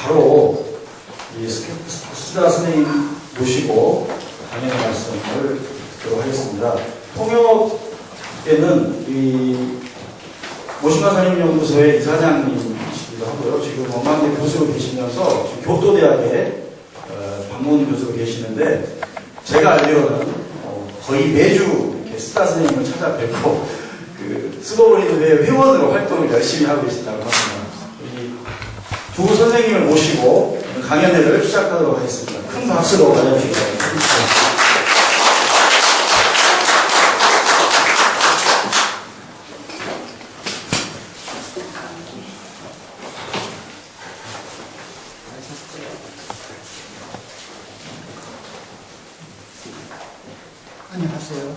바로 이 수다 선생님 모시고 강연의 말씀을 듣도록 하겠습니다. 통역에는 이 모신가 선임연구소의 이사장님이시기도 하고요. 지금 원광대 교수로 계시면서 지금 교토대학에 방문 교수로 계시는데, 제가 알기로는 거의 매주 이렇게 수다 선생님을 찾아뵙고 그 스노우보리드의 회원으로 활동을 열심히 하고 계시다고 합니다. 우리 두 선생님을 모시고 강연회를 시작하도록 하겠습니다. 큰 박수로 맞아주시기 바랍니다. 안녕하세요.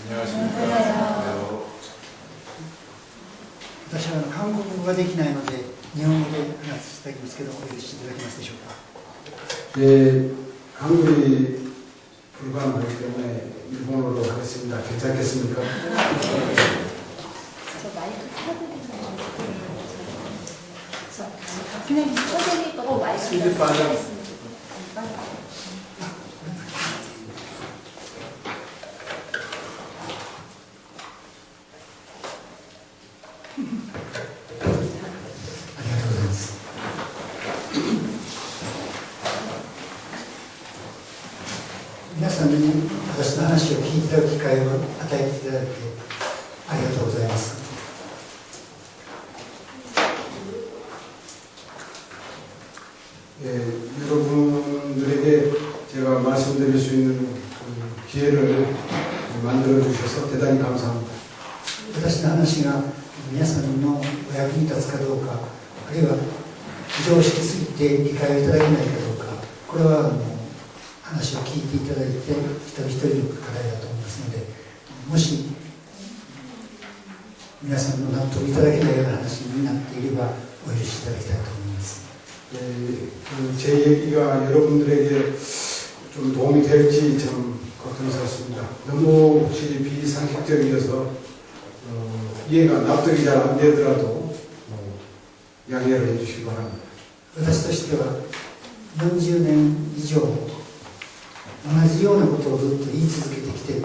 안녕하십니까. 私は韓国語ができないので日本語で話していただきますけど、お許しいただけますでしょうか。 예, 한국이 불가능하기 때문에 일본어로 하겠습니다. 괜찮겠습니까? 저 마이크 켜드리면 그냥 선생님 마이크 스피드 빠져.皆さんに私の話を聞いていただく機会を与えていただいてありがとうございます。 예, 여러분들에게 제가 말씀드릴 수 있는 기회를 만들어 주셔서 대단히 감사합니다. 私の話が皆さんのお役に立つかどうか、あるいは常識すぎて理解をいただけないかどうか、これは話を聞いていただいて一人一人の課題だと思いますので、もし皆さんの納得いただけないような話になっていればお許しいただきたいと思います。 예, 제 얘기가 여러분들에게 좀 도움이 될지 참 걱정스럽습니다. 너무 혹시 비상식적이어서 이해가 납득이 잘 안 되더라도 양해를 해주시기 바랍니다. 私としては40年以上同じようなことをずっと言い続けてきて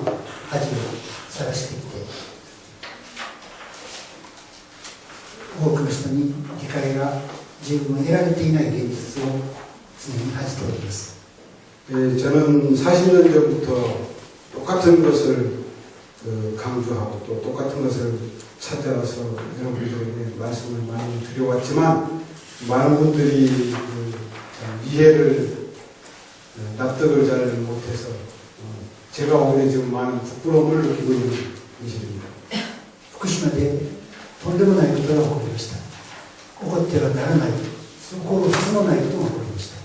恥をさらしてきて多くの人に理解が十分得られていない現実を常に恥じております。 예, 저는 40년 전부터 똑같은 것을 강조하고 또 똑같은 것을 찾아서 여러분들에게 말씀을 많이 드려왔지만 많은 분들이 이해를 납득을 잘 못해서 제가 오히려 지금 많은 부끄러움을 느끼고 있는 사실입니다. 福島でとんでもないことが起こりました。起こってはならない、起こるはずのないことが起こりました。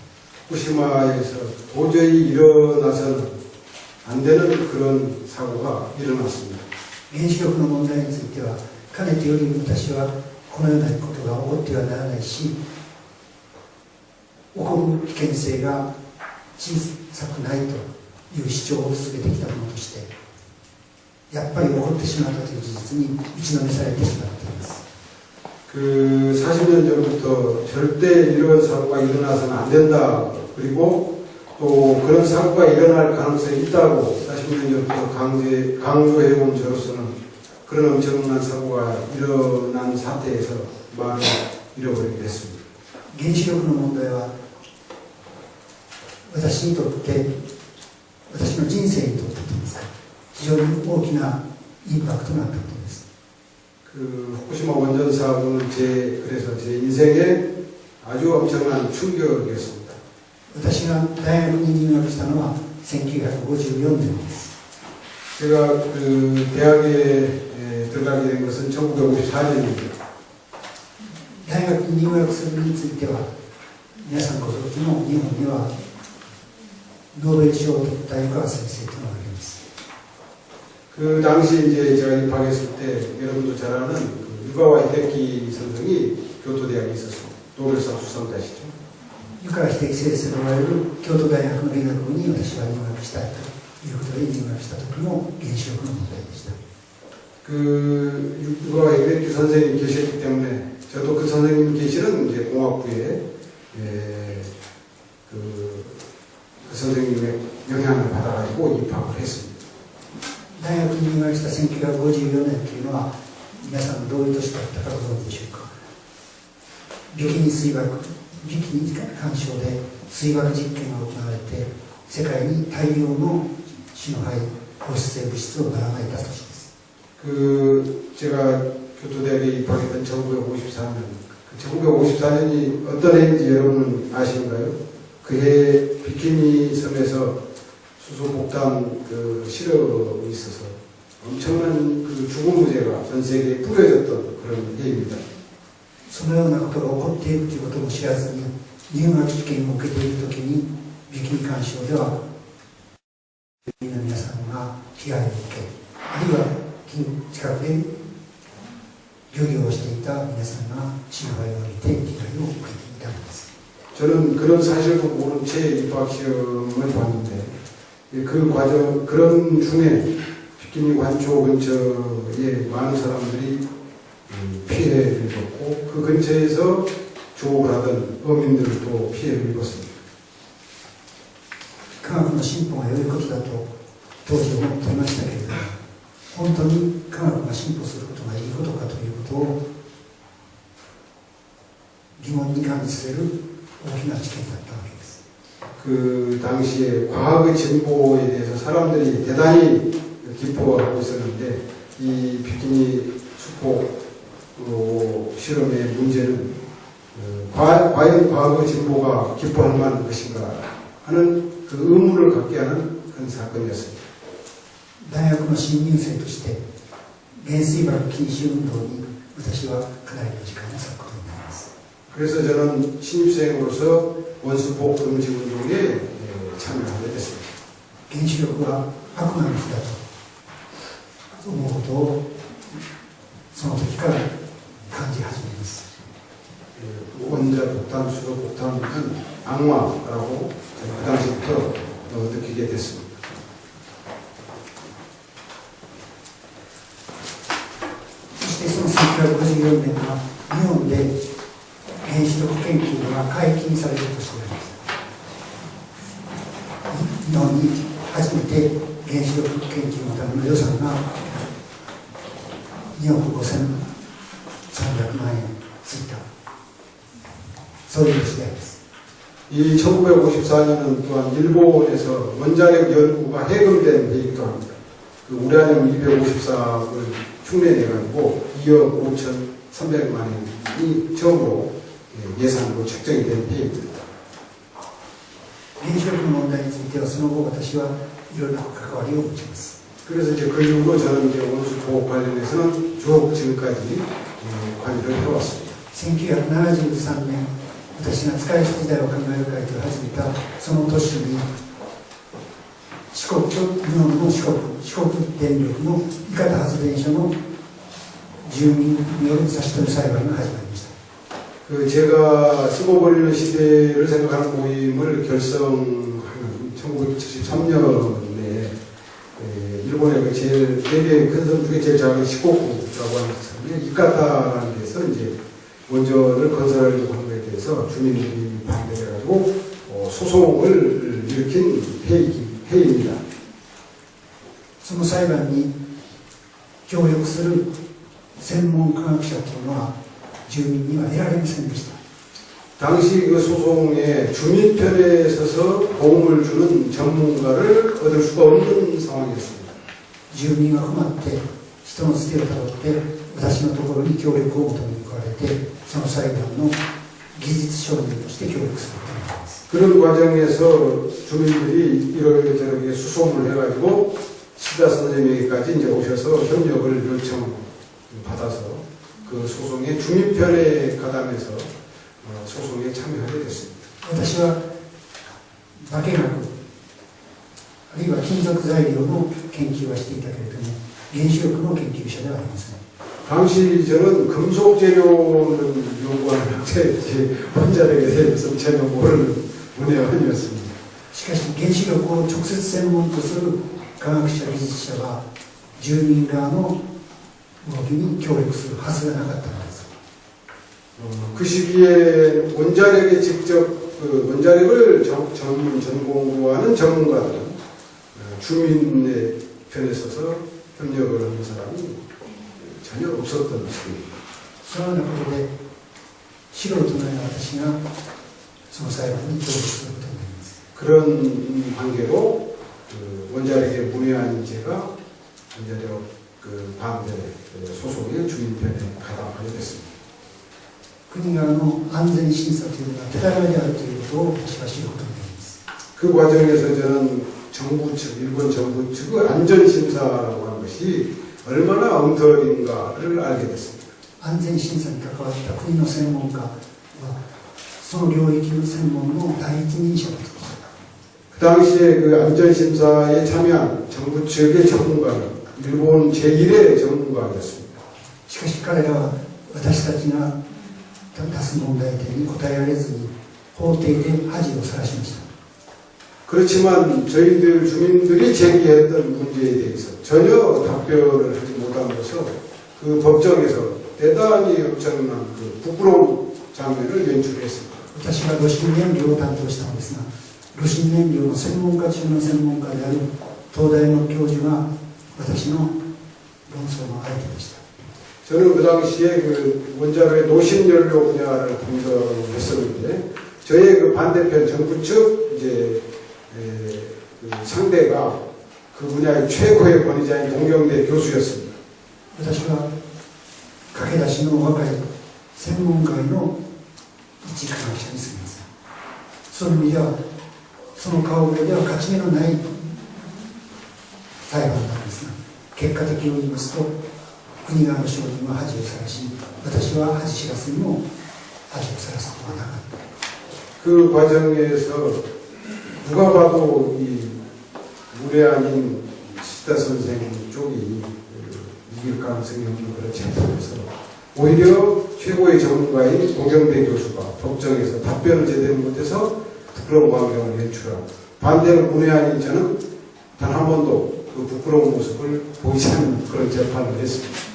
후쿠시마에서 도저히 일어나서는 안 되는 그런 사고가 일어났습니다. 原子力の問題についてはかねてより私はこのようなことが起こってはならないし、起こる危険性が小さくないという主張を続けてきたものとして、やっぱり起こってしまったという事実に打ちのめされてしまっています。 그 40년 전부터 절대 이런 사고가 일어나서는 안 된다. 그리고 또 그런 사고가 일어날 가능성이 있다고 40년 전부터 강조해온 저로서는 그런 엄청난 사고가 일어난 사태에서 마음을 잃어버리게 됐습니다. 原子力の問題は私にとって私の人生にとって非常に大きなインパクトがあったことです。 그 후쿠시마 원전 사고는 그래서 제 인생에 아주 엄청난 충격이었습니다. 私が大学に入学したのは1954年です。 제가 그 대학에 들어가게 된 것은 1954년입니다. 大学に入学するについては皆さんご存知の日本にはノーベル賞を取った湯川先生というのがあります。 그 당시 이제 제가 입학했을 때 여러분도 잘 아는 그 유가와 히데키 선생이 교토대학에 있었습니다. 노벨상 수상자시죠. 湯川秀樹先生のおられる京都大学の理学部に私は入学したということで入学した時も原子力の問題でした。 그 유가와 히데키 선생님이 계셨기 때문에 저도 그 선생님 계시는 이제 공학부에 그 선생님의 영향을 받아가지고 입학을 했습니다. 大学に入学した1954年というのは皆さんどういう年だったかご存知でしょうか。ビキニ水爆、ビキニ干渉で水爆実験が行われて世界に大量の死の灰放出性物質をばらまいた年です。 제가 교토대학에 입학했던 1954년, 1954년이 어떤 해인지 여러분 아시는가요? 그해 비키니 섬에서 수소폭탄 그 실험이 있어서 엄청난 그 죽음 무죄가 전 세계에 뿌려졌던 그런 해입니다. そのようなことが起こっているということも知らずに入学試験を受けているときにビキニ干渉ではの皆さんが被害を受け、あるいは近くで漁業をしていた皆さんが死の灰を浴びて被害を受けていたのです。 저는 그런 사실을 모른 채 입학 시험을 봤는데 그 과정 그런 중에 비키니 관초 근처에 많은 사람들이 피해를 입었고 그 근처에서 조업을 하던 어민들도 피해를 입었습니다. 科学の進歩が良いことだと当時思っていましたけれども、本当に科学が進歩することがいいことかということを疑問に感じさせる大きな事件だったわけです。 그 당시에 과학의 진보에 대해서 사람들이 대단히 기뻐하고 있었는데 이 비키니 수포 실험의 문제는 과연 과학의 진보가 기뻐할 만한 것인가 하는 그 의문을 갖게 하는 그런 사건이었습니다. 大学の新入生として原水爆禁止運動に私はかなりの時間を割くことになります。 그래서 저는 신입생으로서 원수폭 금지 운동에 참여하게 됐습니다. 原子力は悪魔の日だと思うことをその時から感じ始めます。 원자 폭탄, 수소 폭탄은 악마라고 그 당시부터 느끼게 됐습니다. そしてその1954年は日本で原子力研究が解禁される年であります。日本に初めて原子力研究のための予算が2億5300万円ついた、そういう年であります。 이 1954년은 또한 일본에서 원자력 연구가 해금된 해이기도 합니다. 그 우라늄 253을 흉내내가지고 2억 5,300만 원이 처음으로 예산으로 책정이 된 해입니다. 原子力の問題についてはその後私はいろいろな関わりを持ちます。 그래서 이제 그 이후로 저는 이제 원수 보호 관련해서는 쭉 지금까지 관여를 해왔습니다. 1973年私が使い捨て時代を考える会と始めたその年に日本の四国電力の伊方発電所の住民による差し止め裁判が始まりました。 그 제가 쓰고 버리는 시대를 생각하는 모임을 결성하는 1973년에 일본의 그 제일 4개의 큰 섬 중에 제일 작은 시코쿠라고 하는 섬에 이카타라는 데서 이제 원전을 건설하려고 하는 것에 대해서 주민들이 반대해가지고 소송을 일으킨 회의입니다. その裁判に協力する専門科学者というのは住民には得られませんでした。 당시 그 소송에 주민 편에 서서 도움을 주는 전문가를 얻을 수가 없는 상황이었습니다. 住民が困って人のつてをたどって私のところに協力を求めに来られてその裁判の技術承認として協力することになります。 그런 과정에서 주민들이 이렇게 저렇게 수소문을 해가지고 시다 선생님에게까지 이제 오셔서 협력을 요청받아서 그 소송의 주민 편에 가담해서 소송에 참여하게 됐습니다. 私は化学あるいは金属材料の研究はしていたけれども原子力の研究者ではありません。 당시 저는 금속 재료를 연구하는 학자였지 원자력에 대해서 전혀 모르는 문외한이었습니다. しかし原子力を直接専門とする科学者技術者は住民側の動きに協力するはずがなかったのです。그 시기에 원자력에 직접 원자력을 전공으로 하는 전문가들은 주민의 편에 서서 협력을 하는 사람이 전혀 없었던 시기입니다. そのようなことで素人のような私がその裁判に協力することになります。 그런 관계로 원자력에 문외한 제가 원자력 반대 소속의 주민편에 가담하게 됐습니다. 国側の安全審査というのは手柄であるということを私は知ることになります。 그 과정에서 저는 정부 측, 일본 정부 측의 안전심사라고 하는 것이 얼마나 엉터리인가를 알게 됐습니다. 安全審査に関わった国の専門家はその領域の専門の第一人者だと。 그 당시에 그 안전심사에 참여한 정부 측의 전문가는 일본 제1의 전문가였습니다. しかし彼らは私たちが出す問題点に答えられずに法廷で恥をさらしました。 그렇지만 저희들 주민들이 제기했던 문제에 대해서 전혀 답변을 하지 못함으로써 그 법정에서 대단히 엄청난 그 부끄러운 장면을 연출했습니다. 私は露心燃料を担当したのですが、露心燃料の専門家中の専門家である東大の教授が私の論争の相手でした。 저는 그 당시에 그 원자로의 노심연료 분야를 분석했었는데 저의 그 반대편 정부 측 이제 그 상대가 그 분야의 최고의 권위자인 동경대 교수였습니다. 私は駆け出しの若い専門家の一科学者にすぎません。そういう意味ではその顔ぶれでは勝ち目のない裁判なんですが、結果的に言いますと国側の証人は恥をさらし、私は恥知らずにも恥をさらすことはなかった。 그 과정에서 누가 봐도 이 무례한인 시다 선생 쪽이 이길 가능성이 없는 그런 재판에서 오히려 최고의 전문가인 동경대 교수가 법정에서 답변을 제대로 못해서 부끄러운 광경을 연출하고 반대로 무례한인 저는 단 한 번도 그 부끄러운 모습을 보이지 않는 그런 재판을 했습니다.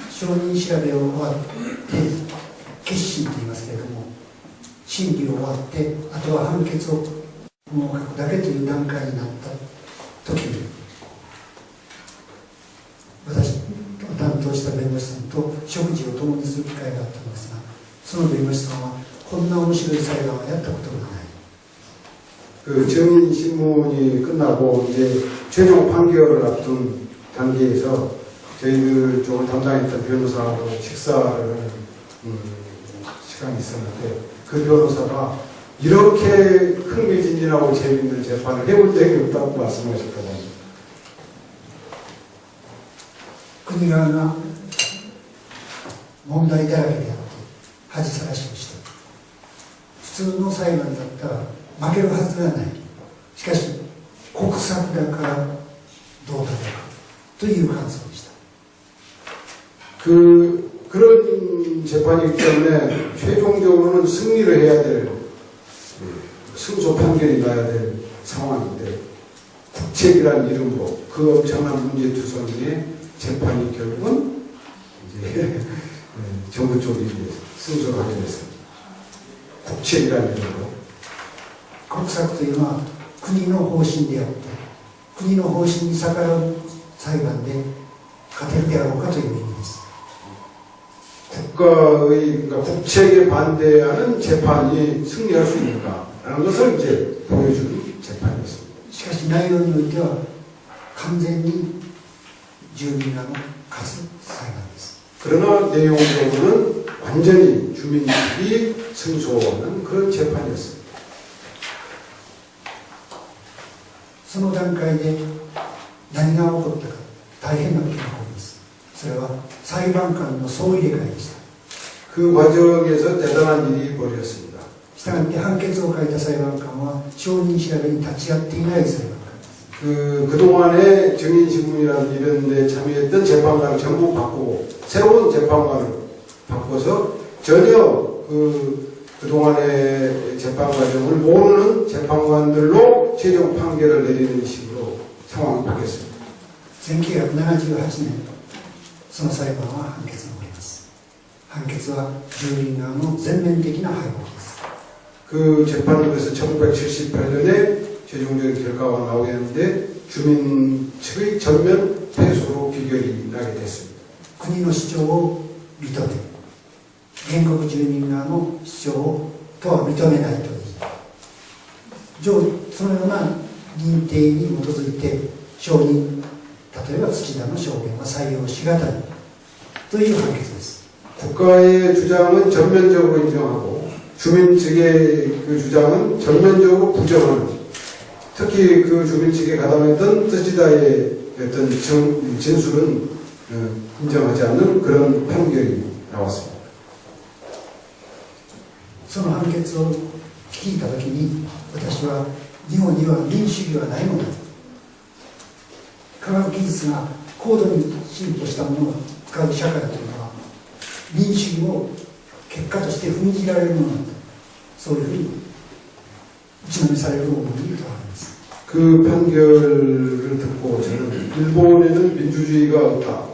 証人調べを終わって結審と言いますけれども、審理を終わってあとは判決をもう書くだけという段階になった時に、私を担当した弁護士さんと食事を共にする機会があったのですが、その弁護士さんはこんな面白い裁判はやったことがない。 그 증인 신문이 끝나고 이제 최종 판결을 앞둔 단계에서 저희들 쪽을 담당했던 변호사하고 식사를 하는 시간이 있었는데 그 변호사가 이렇게 흥미진진하고 재미있는 재판을 해본 적이 없다고 말씀하셨거든요. 国側が問題だらけであって恥さらしをした。普通の裁判だったら負けるはずがない。しかし国策だからどうだろうかという感想でした。 그런 재판이기 때문에 최종적으로는 승리를 해야 될 승소 판결이 나야 될 상황인데 국책이라는 이름으로 그 엄청난 문제투성이의 재판이 결국은 이제 정부 쪽이 승소를 하게 됐습니다. 국책이라는 이름으로 国策というのは国の方針であって国の方針に逆らう裁判で勝てるであろうかという意味です。 국가의 그러니까 국책에 반대하는 재판이 승리할 수 있는가라는 것을 이제 보여준 재판이었습니다. しかし内容においては完全に住民らの勝つ裁判です。 그러나 내용적으로는 완전히 주민들이 승소하는 그런 재판이었습니다. その段階で何が起こったか大変なことが起こります。それは裁判官の総入れ替えでした。 그 과정에서 대단한 일이 벌어졌습니다. したがって判決を書いた裁判官は証人調べに立ち会っていない裁判官です。 그동안에 증인신문이라는 이런 데 참여했던 재판관을 전부 바꾸고 새로운 재판관을 바꿔서 전혀 그동안의 재판 과정을 모르는 재판관들로 최종 판결을 내리는 식으로 상황이 바뀌었습니다. 1978年その裁判は判決が起こります。判決は住民側の全面的な敗北です。 그 재판은 그래서 1978년에 최종적인 결과가 나오겠는데 주민 측의 전면 패소로 기결이 나게 됐습니다. 国の主張を認め、原告住民側の主張とは認めないというそのような認定に基づいて証人、例えば土田の証言は採用しがたいという判決です。 국가의 주장은 전면적으로 인정하고 주민 측의 그 주장은 전면적으로 부정하는, 특히 그 주민 측에 가담했던 뜨지다의 어떤 진술은 인정하지 않는 그런 판결이 나왔습니다. その判決を聞いたときに私は日本には民主主義はないのだ、科学技術が高度に進歩したものを使う社会というのは民主主義を結果として踏みにじられるものなんだ、そういうふうに打ちのめされる思いにとられます。 그 판결을 듣고 저는 일본에는 민주주의가 없다,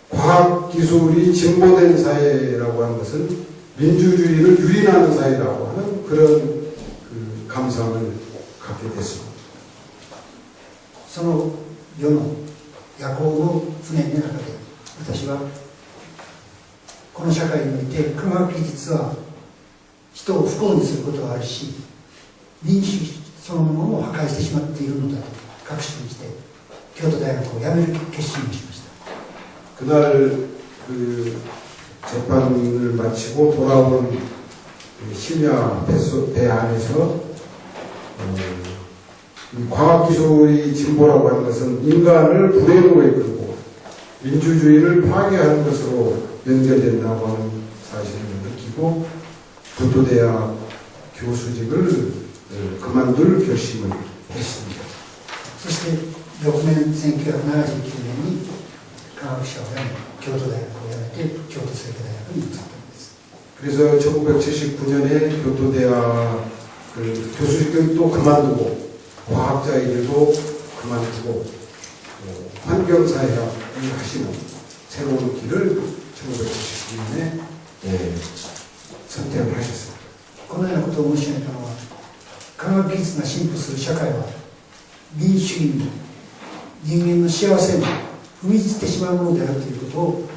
과학기술이 진보된 사회라고 하는 것은 민주주의를 유린하는 사회라고 하는 그런 그 감상을 갖게 됐습니다. その世の夜行の船の中で私はこの社会において科学技術は人を不幸にすることがあるし、民主主義そのものを破壊してしまっているのだと確信して京都大学を辞める決心をしました。 그날 그 재판을 마치고 돌아오는 심야 배 안에서 과학기술이 진보라고 하는 것은 인간을 불행으로 이끌고 민주주의를 파괴하는 것으로 연결된다고 하는 사실을 느끼고 교토대학 교수직을 그만둘 결심을 했습니다. そして翌年1979年に科学者を辞め京都大学を辞めて京都精華大学に移ったんです。 그래서 1979년에 교토대학 그 교수직도 그만두고 과학자 일도 그만두고 환경사회학을 하시는 새로운 길을 1979년에 선택을 하셨습니다. このようなことを申し上げたのは科学技術が進歩する社会は民主主義に人間の幸せに踏みにじってしまうものであるということを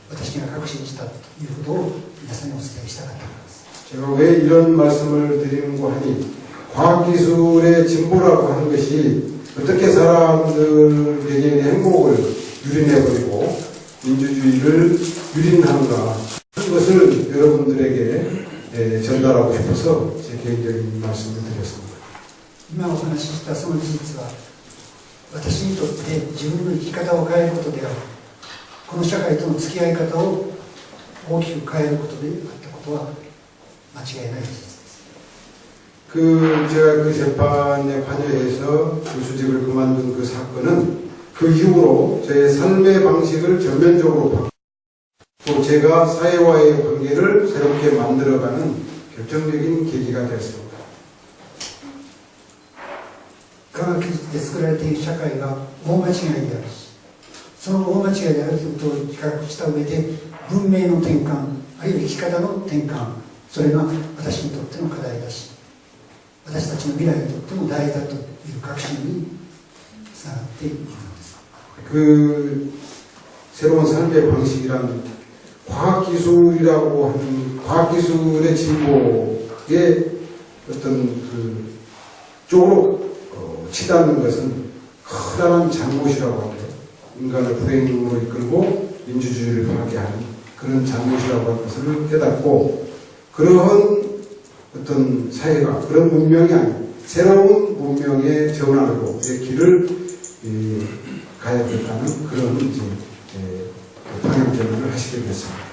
私が確信したということを皆さんにお伝えしたかったからです。 제가 왜 이런 말씀을 드리는고 하니 과학기술의 진보라고 하는 것이 어떻게 사람들 개개인의 행복을 유린해버리고 민주주의를 유린하는가 하는 것을 여러분들에게 전달하고 싶어서 제 개인적인 말씀을 드렸습니다. 今お話ししたその事実は私にとって自分の生き方を変えることである、この社会との付き合い方を大きく変えることであったことは間違いない事実です。 제가 그 재판에 관여해서 교수직을 그만둔 그 사건은 그 이후로 제 삶의 방식을 전면적으로 바꾸고 또 제가 사회와의 관계를 새롭게 만들어가는 결정적인 계기가 됐습니다. 科学技術で作られている社会が大間違いであるし、その大間違いであるということを自覚した上で文明の転換、あるいは生き方の転換、それが私にとっての課題だし、私たちの未来にとっても大事だという確信につながっているのです。 그 새로운 삶의 방식이란 과학기술이라고 하는 과학기술의 진보의 어떤 그 쪽으로 치닫는 것은 커다란 잘못이라고 합니다. 인간을 불행으로 이끌고 민주주의를 파괴하는 그런 잘못이라고 하는 것을 깨닫고 그러한 어떤 사회가 그런 문명이 아닌 새로운 문명의 전환으로의 길을 가야겠다는 그런 이제 방향 전환을 하시게 됐습니다.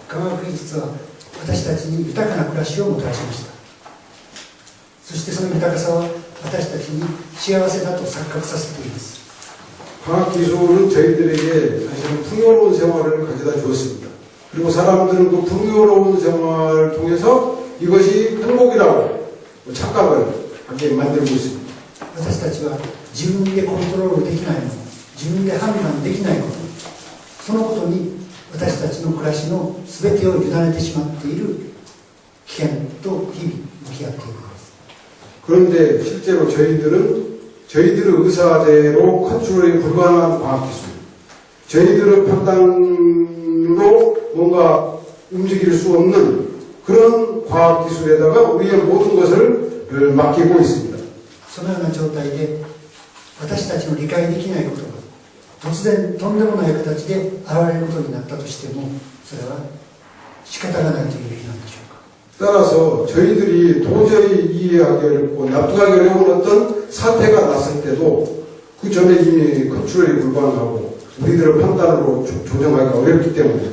科学技術は私たちに豊かな暮らしをもたらしました。そしてその豊かさは私たちに幸せだと錯覚させています。 과학기술은 저희들에게 사실은 풍요로운 생활을 가져다 주었습니다. 그리고 사람들은 그 풍요로운 생활을 통해서 이것이 행복이라고 착각을 하게 만들고 있습니다. 私たちは自分でコントロールできないもの、自分で判断できないこと、そのことに私たちの暮らしの全てを委ねてしまっている危険と日々向き合っているのです。 그런데 실제로 저희들의 의사대로 컨트롤이 불가능한 과학기술, 저희들의 판단으로 뭔가 움직일 수 없는 그런 과학기술에다가 우리의 모든 것을 맡기고 있습니다. そのような状態で私たちの理解できないことが突然とんでもない形で現れることになったとしてもそれは仕方がないというべきなんでしょうか。 따라서 저희들이 도저히 이해하기 어렵고 납득하기 어려운 어떤 사태가 났을 때도 그 전에 이미 컨트롤이 불가능하고 우리들의 판단으로 조정하기가 어렵기 때문에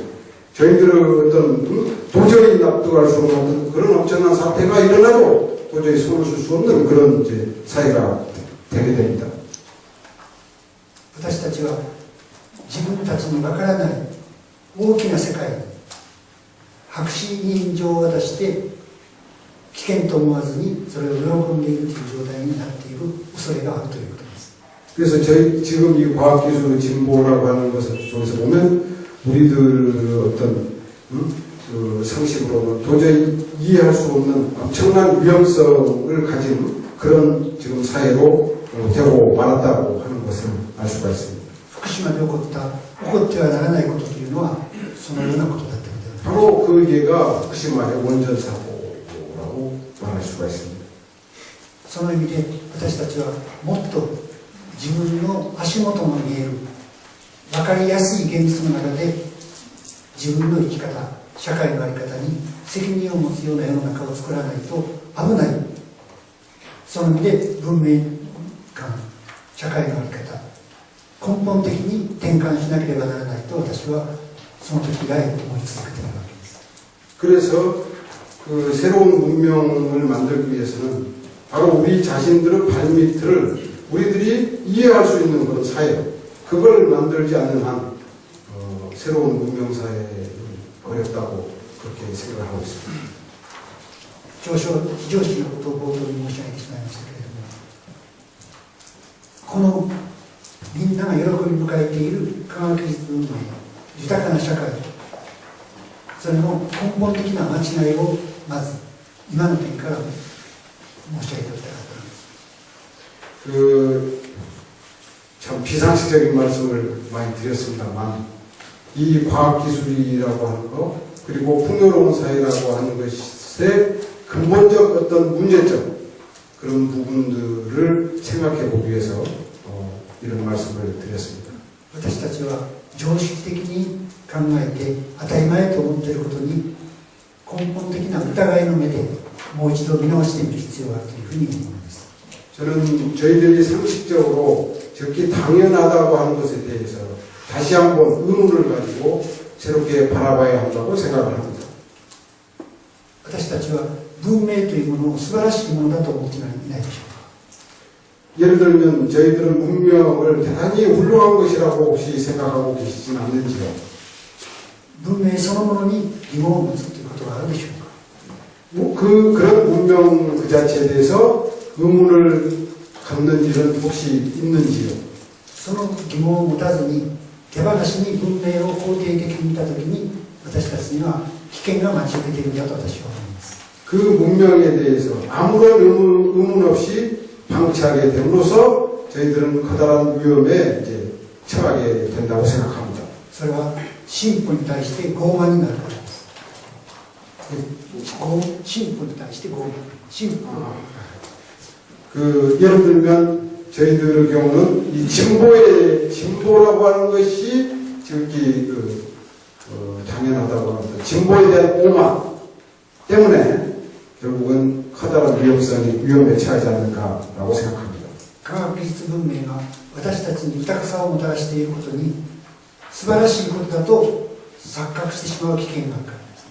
저희들의 어떤 도저히 납득할 수 없는 그런 엄청난 사태가 일어나도 도저히 손을 쓸 수 없는 그런 이제 사회가 되게 됩니다. 私たちは自分たちにわからない大きな世界に白紙委任状を渡して危険と思わずにそれを喜んでいるという状態になっている恐れがあるということです。 그래서 저희 지금 이 과학기술의 진보라고 하는 것을 속에서 보면 우리들 어떤 그 상식으로는 도저히 이해할 수 없는 엄청난 위험성을 가진 그런 지금 사회로 되고 말았다고 하는 것을 알 수가 있습니다. 福島で起こってはならないことというのはそのようなことだったのではないか。 바로 그 예가福島의 원전 사고라고 말할 수가 있습니다. その意味で私たちはもっと自分の足元の見える分かりやすい現実の中で自分の生き方社会の在り方に責任を持つような世の中を作らないと危ない。その意味で文明観社会の在り方根本的に転換しなければならないと私はその時以来思い続けているわけです。 그래서 그 새로운 문명을 만들기 위해서는 바로 우리 자신들의 발밑을 우리들이 이해할 수 있는 그런 사회, 그걸 만들지 않는 한 새로운 문명사회는 어렵다고 그렇게 생각을 하고 있습니다. 非常識のことを冒頭に申し上げてしまいましたけれども、このみんなが喜び迎えている科学技術運命、豊かな社会、それの根本的な間違いをまず今の点から申し上げておきたかったのです。 참 비상식적인 말씀을 많이 드렸습니다만 이 과학기술이라고 하는 것 그리고 풍요로운 사회라고 하는 것의 근본적 어떤 문제점 그런 부분들을 생각해 보기 위해서 이런 말씀을 드렸습니다. 私たちは常識的に考えて当たり前と思っていることに根本的な疑いの目でもう一度見直してみる必要があるというふうに思います。 저는 저희들이 상식적으로 적기 당연하다고 하는 것에 대해서 다시 한번 의문을 가지고 새롭게 바라봐야 한다고 생각을 합니다. 私たちは文明というものを素晴らしいものだと思っていないでしょうか。 예를 들면 저희들은 문명을 대단히 훌륭한 것이라고 혹시 생각하고 계시진 않는지요? 文明そのものに疑問を持つということはあるでしょうか。 그런 문명 그 자체에 대해서 의문을 갖는 일은 혹시 있는지요? その疑問を持たずに手放しに文明を肯定的に見たときに私たちには危険が待ち受けているんだと私は思います。 그 문명에 대해서 아무런 의문 없이 방치하게 됨으로써 저희들은 커다란 위험에 이제 처하게 된다고 생각합니다. それは進歩に対して傲慢になるからです。進歩に対して傲慢。進歩。 예를 들면 저희들의 경우는 이 진보라고 하는 것이 저기 당연하다고 합니다. 진보에 대한 오만 때문에 결국은 커다란 위험에 처하지 않는가라고 생각합니다. 科学技術文明が私たちに豊かさをもたらしていることに素晴らしいことだと錯覚してしまう危険があるからです。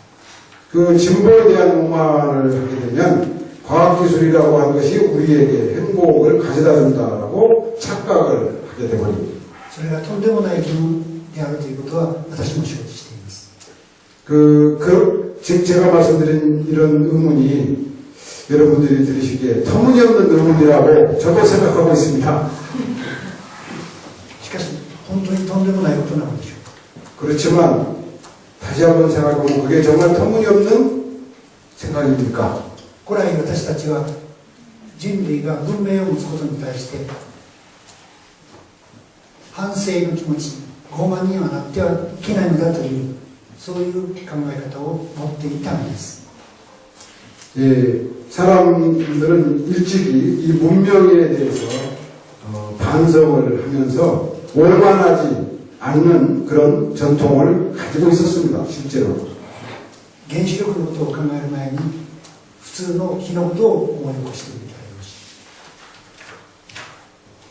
그 진보에 대한 오만을 하게 되면 과학기술이라고 하는 것이 우리에게 행복을 가져다 준다라고 착각을 하게 되버립니다. それがとんでもない疑問であるということは私も承知しています。 즉 제가 말씀드린 이런 의문이 여러분들이 들으시기에 터무니없는 의문이라고 저도 생각하고 있습니다. しかし本当にとんでもないことなのでしょうか。 그렇지만 다시 한번 생각해보면 그게 정말 터무니없는 생각입니까? 古来私たちは人類が文明を持つことに対して反省の気持ち、傲慢にはなってはいけないのだというそういう考え方を持っていたのです。 예, 사람들은 일찍이 이 문명에 대해서 반성을 하면서 오만하지 않는 그런 전통을 가지고 있었습니다. 실제로. 原子力のことを考える前に普通の火のことを思い起こしてみたらよろしい。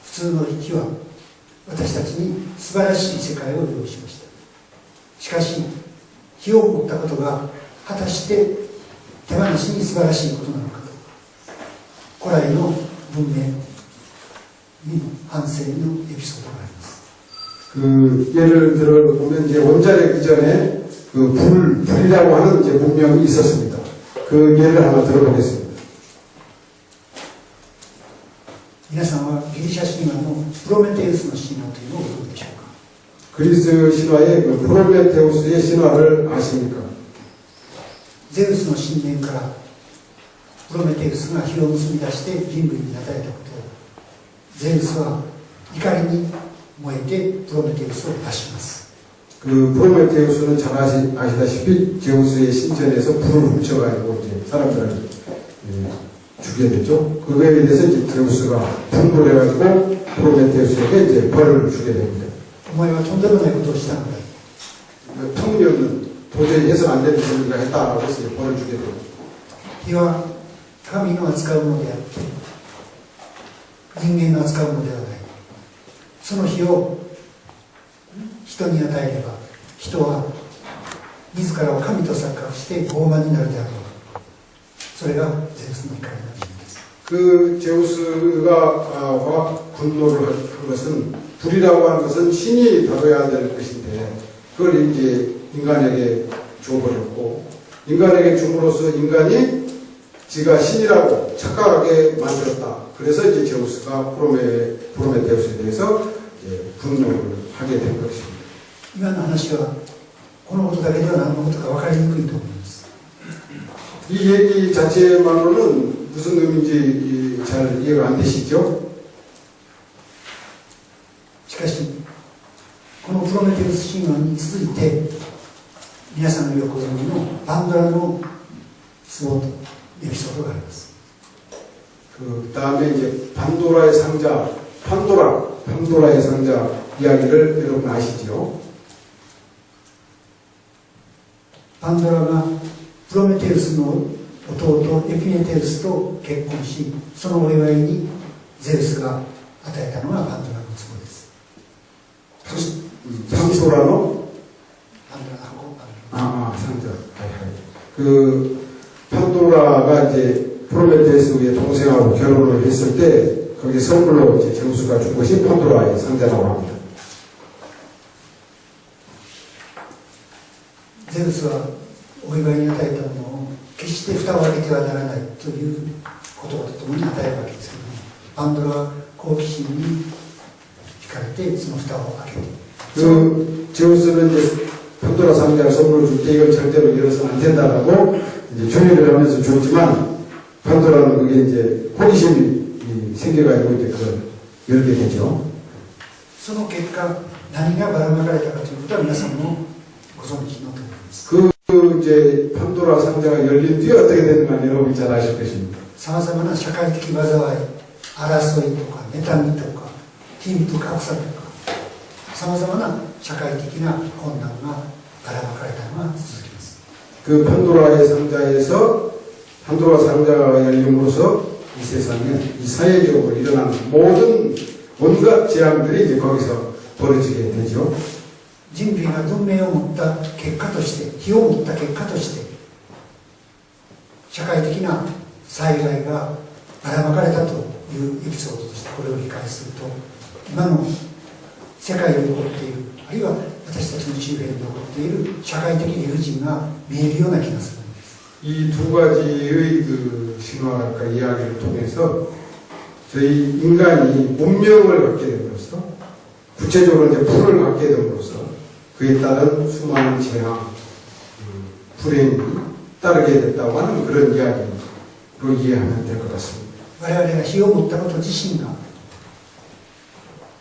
普通の火は私たちに素晴らしい世界を用意しました。しかし火を持ったことが果たして手放しに素晴らしいことなのかと古来の文明に反省のエピソードがあります。 그 예를 들어 보면 이제 원자력 이전에 그 불이라고 하는 이제 문명이 있었습니다. 그 예를 하나 들어보겠습니다. 皆さんはギリシャ神話のプロメテウスの神話というのをご存知でしょうか。 그리스 신화의 그 프로메테우스의 신화를 아십니까? ゼウスの神殿からプロメテウスが火を結び出して人類に与えたことをゼウスは怒りに燃えてプロメテウスを出します。 그 프로메테우스는 잘 아시다시피 제우스의 신전에서 불을 훔쳐가지고 이제 사람들을 죽게 됐죠. 그거에 대해서 이제 제우스가 분노를 해가지고 프로메테우스에게 이제 벌을 주게 됩니다. お前はとんでもないことをしたのだ。 터무니없는 도저히 해서 안 되는 소리가 했다라고 해서 이제 벌을 주게 됩니다. 火は神の扱うものであって人間の扱うものではない。その火を人に与えれば人は自らを神と錯覚して傲慢になるであろう。それがゼウスの怒りの理由です。 그 제우스가 분노를 한 것은 불이라고 하는 것은 신이 다뤄야 될 것인데 그걸 이제 인간에게 줘버렸고 인간에게 줌으로써 인간이 지가 신이라고 착각하게 만들었다. 그래서 이제 제우스가 프로메테우스에 대해서 이제 분노를 하게 된 것입니다. 今の話はこのことだけでは何のことか分かりにくいと思います。 이 얘기 자체만으로는 무슨 의미인지 잘 이해가 안 되시죠? しかしこのプロメテウス神話に続いて皆さんのよくご存知のパンドラの壺とエピソードがあります。 그 다음에 이제 판도라의 상자, 판도라의 상자 이야기를 여러분 아시죠? パンドラがプロメテウスの弟エピネテウスと結婚しそのお祝いにゼウスが与えたのがパンドラの壺です。 판도라노? パンドラの箱 상자. 그 판도라가 이제 프로메테우스의 동생하고 결혼을 했을 때 거기 선물로 이제 제우스가 준 것이 판도라의 상자라고 합니다. ゼウスはお祝いに与えたものを決して蓋を開けてはならないという言葉とともに与えるわけですけどもパンドラは好奇心に惹かれてその蓋を開けて 그 제우스는 이제 판도라 상자를 선물로 줄 때 이건 절대로 열어서는 안 된다라고 이제 조율을 하면서 줬지만 판도라는 그게 이제 호기심이 생겨가지고 이제 그걸 열게 되죠. その結果何がばらまかれたかということは皆さんもご存知のと思います。 그 이제 판도라 상자가 열린 뒤에 어떻게 되는가 여러분이 잘 아실 것입니다. さまざまな社会的災い、争いとか妬みとか貧富格差とかさまざまな社会的な困難がばらまかれたのが続きます。 그 판도라의 상자에서 판도라 상자가 열림으로써 이 세상에 이 사회적으로 일어난 모든 온갖 재앙들이 이제 거기서 벌어지게 되죠. 人類が文明を持った結果として火を持った結果として社会的な災害がばらまかれたというエピソードとしてこれを理解すると今の世界で起こっているあるいは私たちの周辺で起こっている社会的理不尽が見えるような気がするんです。 이 두 가지의 그 신화가 이야기를 통해서 저희 인간이 문명을 갖게 됨으로써 구체적으로 이제 풀을 갖게 됨으로써 그에 따른 수많은 재앙 불행이 따르게 됐다고 하는 그런 이야기로 이해하면 될 것 같습니다. 我々が火を持ったこと自身が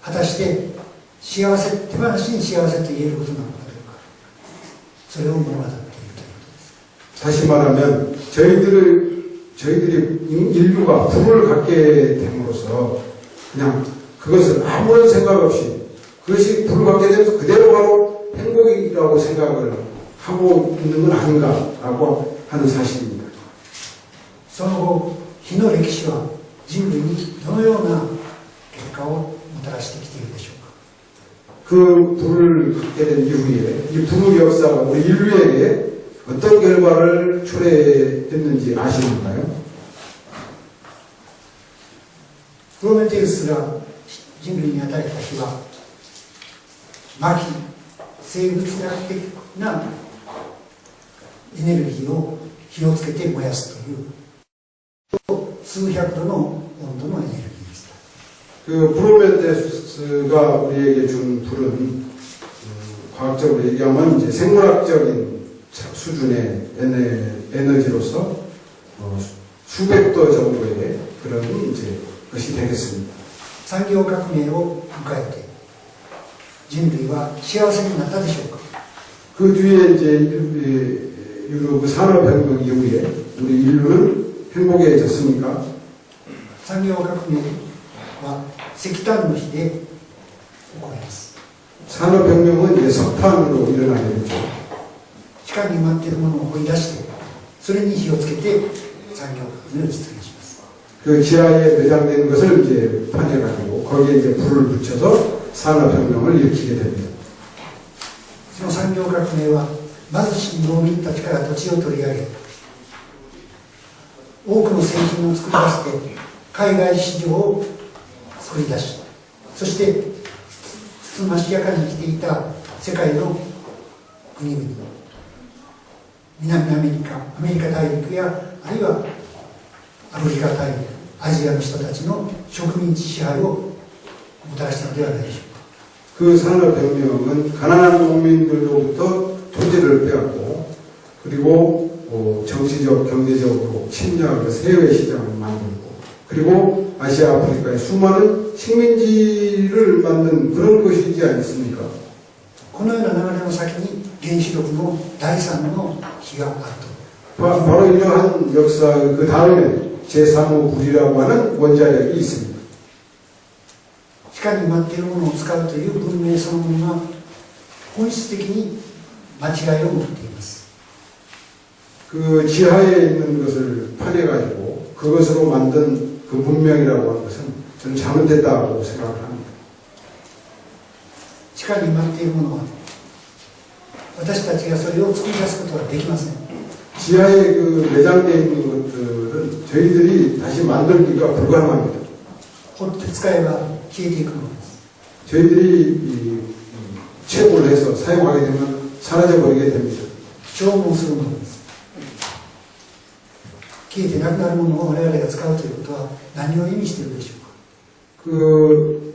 果たして幸せ、手放しに幸せと言えることなのかどうか、それを物語っているということです。 다시 말하면 저희들이 인류가 불을 갖게 됨으로써 그냥 그것을 아무런 생각 없이 그것이 불을 갖게 되면서 그대로 바로 행복이라고 생각을 하고 있는 건 아닌가라고 하는 사실입니다. その後、火の歴史は人類にどのような結果をもたらしてきているでしょうか。 그 불을 갖게 된 이후에 이 불의 역사가 우리 인류에게 어떤 결과를 초래했는지 아시는가요? プロメテウスが人類に与えた火は、魔気、生物学的なエネルギーを火をつけて燃やすという数百度の温度のエネルギーです。 그 프로메테우스가 우리에게 준 불은 과학적으로 얘기하면 이제 생물학적인 수준의 에너지로서 수백 도 정도의 그런 이제 것이 되겠습니다. 産業革命を迎えて人類は幸せになったでしょうか。 그 뒤에 이제 유럽 산업혁명 이후에 우리 인류는 행복해졌습니까? 産業革命は石炭の火で起こります。 산업혁명은 이제 석탄으로 일어나게 되죠. 地下に埋まっているものを掘り出してそれに火をつけて産業革命を実現します。 그 지하에 매장된 것을 이제 파내가지고 거기에 이제 불을 붙여서 산업혁명을 일으키게 됩니다. その産業革命は貧しい農民たちから土地を取り上げ多くの製品を作り出して海外市場を作り出し、そしてつつましやかに生きていた世界の国々、南アメリカ、アメリカ大陸やあるいはアフリカ大陸、アジアの人たちの植民地支配をもたらしたのではないでしょうか。 그 산업혁명은 가난한 농민들로부터 토지를 빼앗고 그리고 정치적, 경제적으로 침략해서 해외 시장을 만들고 그리고 아시아, 아프리카의 수많은 식민지를 만든 그런 것이지 않습니까? このような流れの先に原子力の第三の火があると。 바로 이러한 역사 그 다음에 제3호 불이라고 하는 원자력이 있습니다. 地下に埋まっているものを使うという文明そのものが本質的に間違いを持っています。 그 지하에 있는 것을 파내가지고 그것으로 만든 그 문명이라고 하는 것은 저는 잘못됐다고 생각을 합니다. 地下に埋まっているものは私たちがそれを作り出すことはできません。 지하에 그 내장되어 있는 것들은 저희들이 다시 만들기가 불가능합니다. 掘って使えば消えていくものです。 저희들이 채굴을 해서 사용하게 되면 사라져버리게 됩니다. 消耗するものです。消えてなくなるものを我々が使うということは何を意味しているでしょうか。 그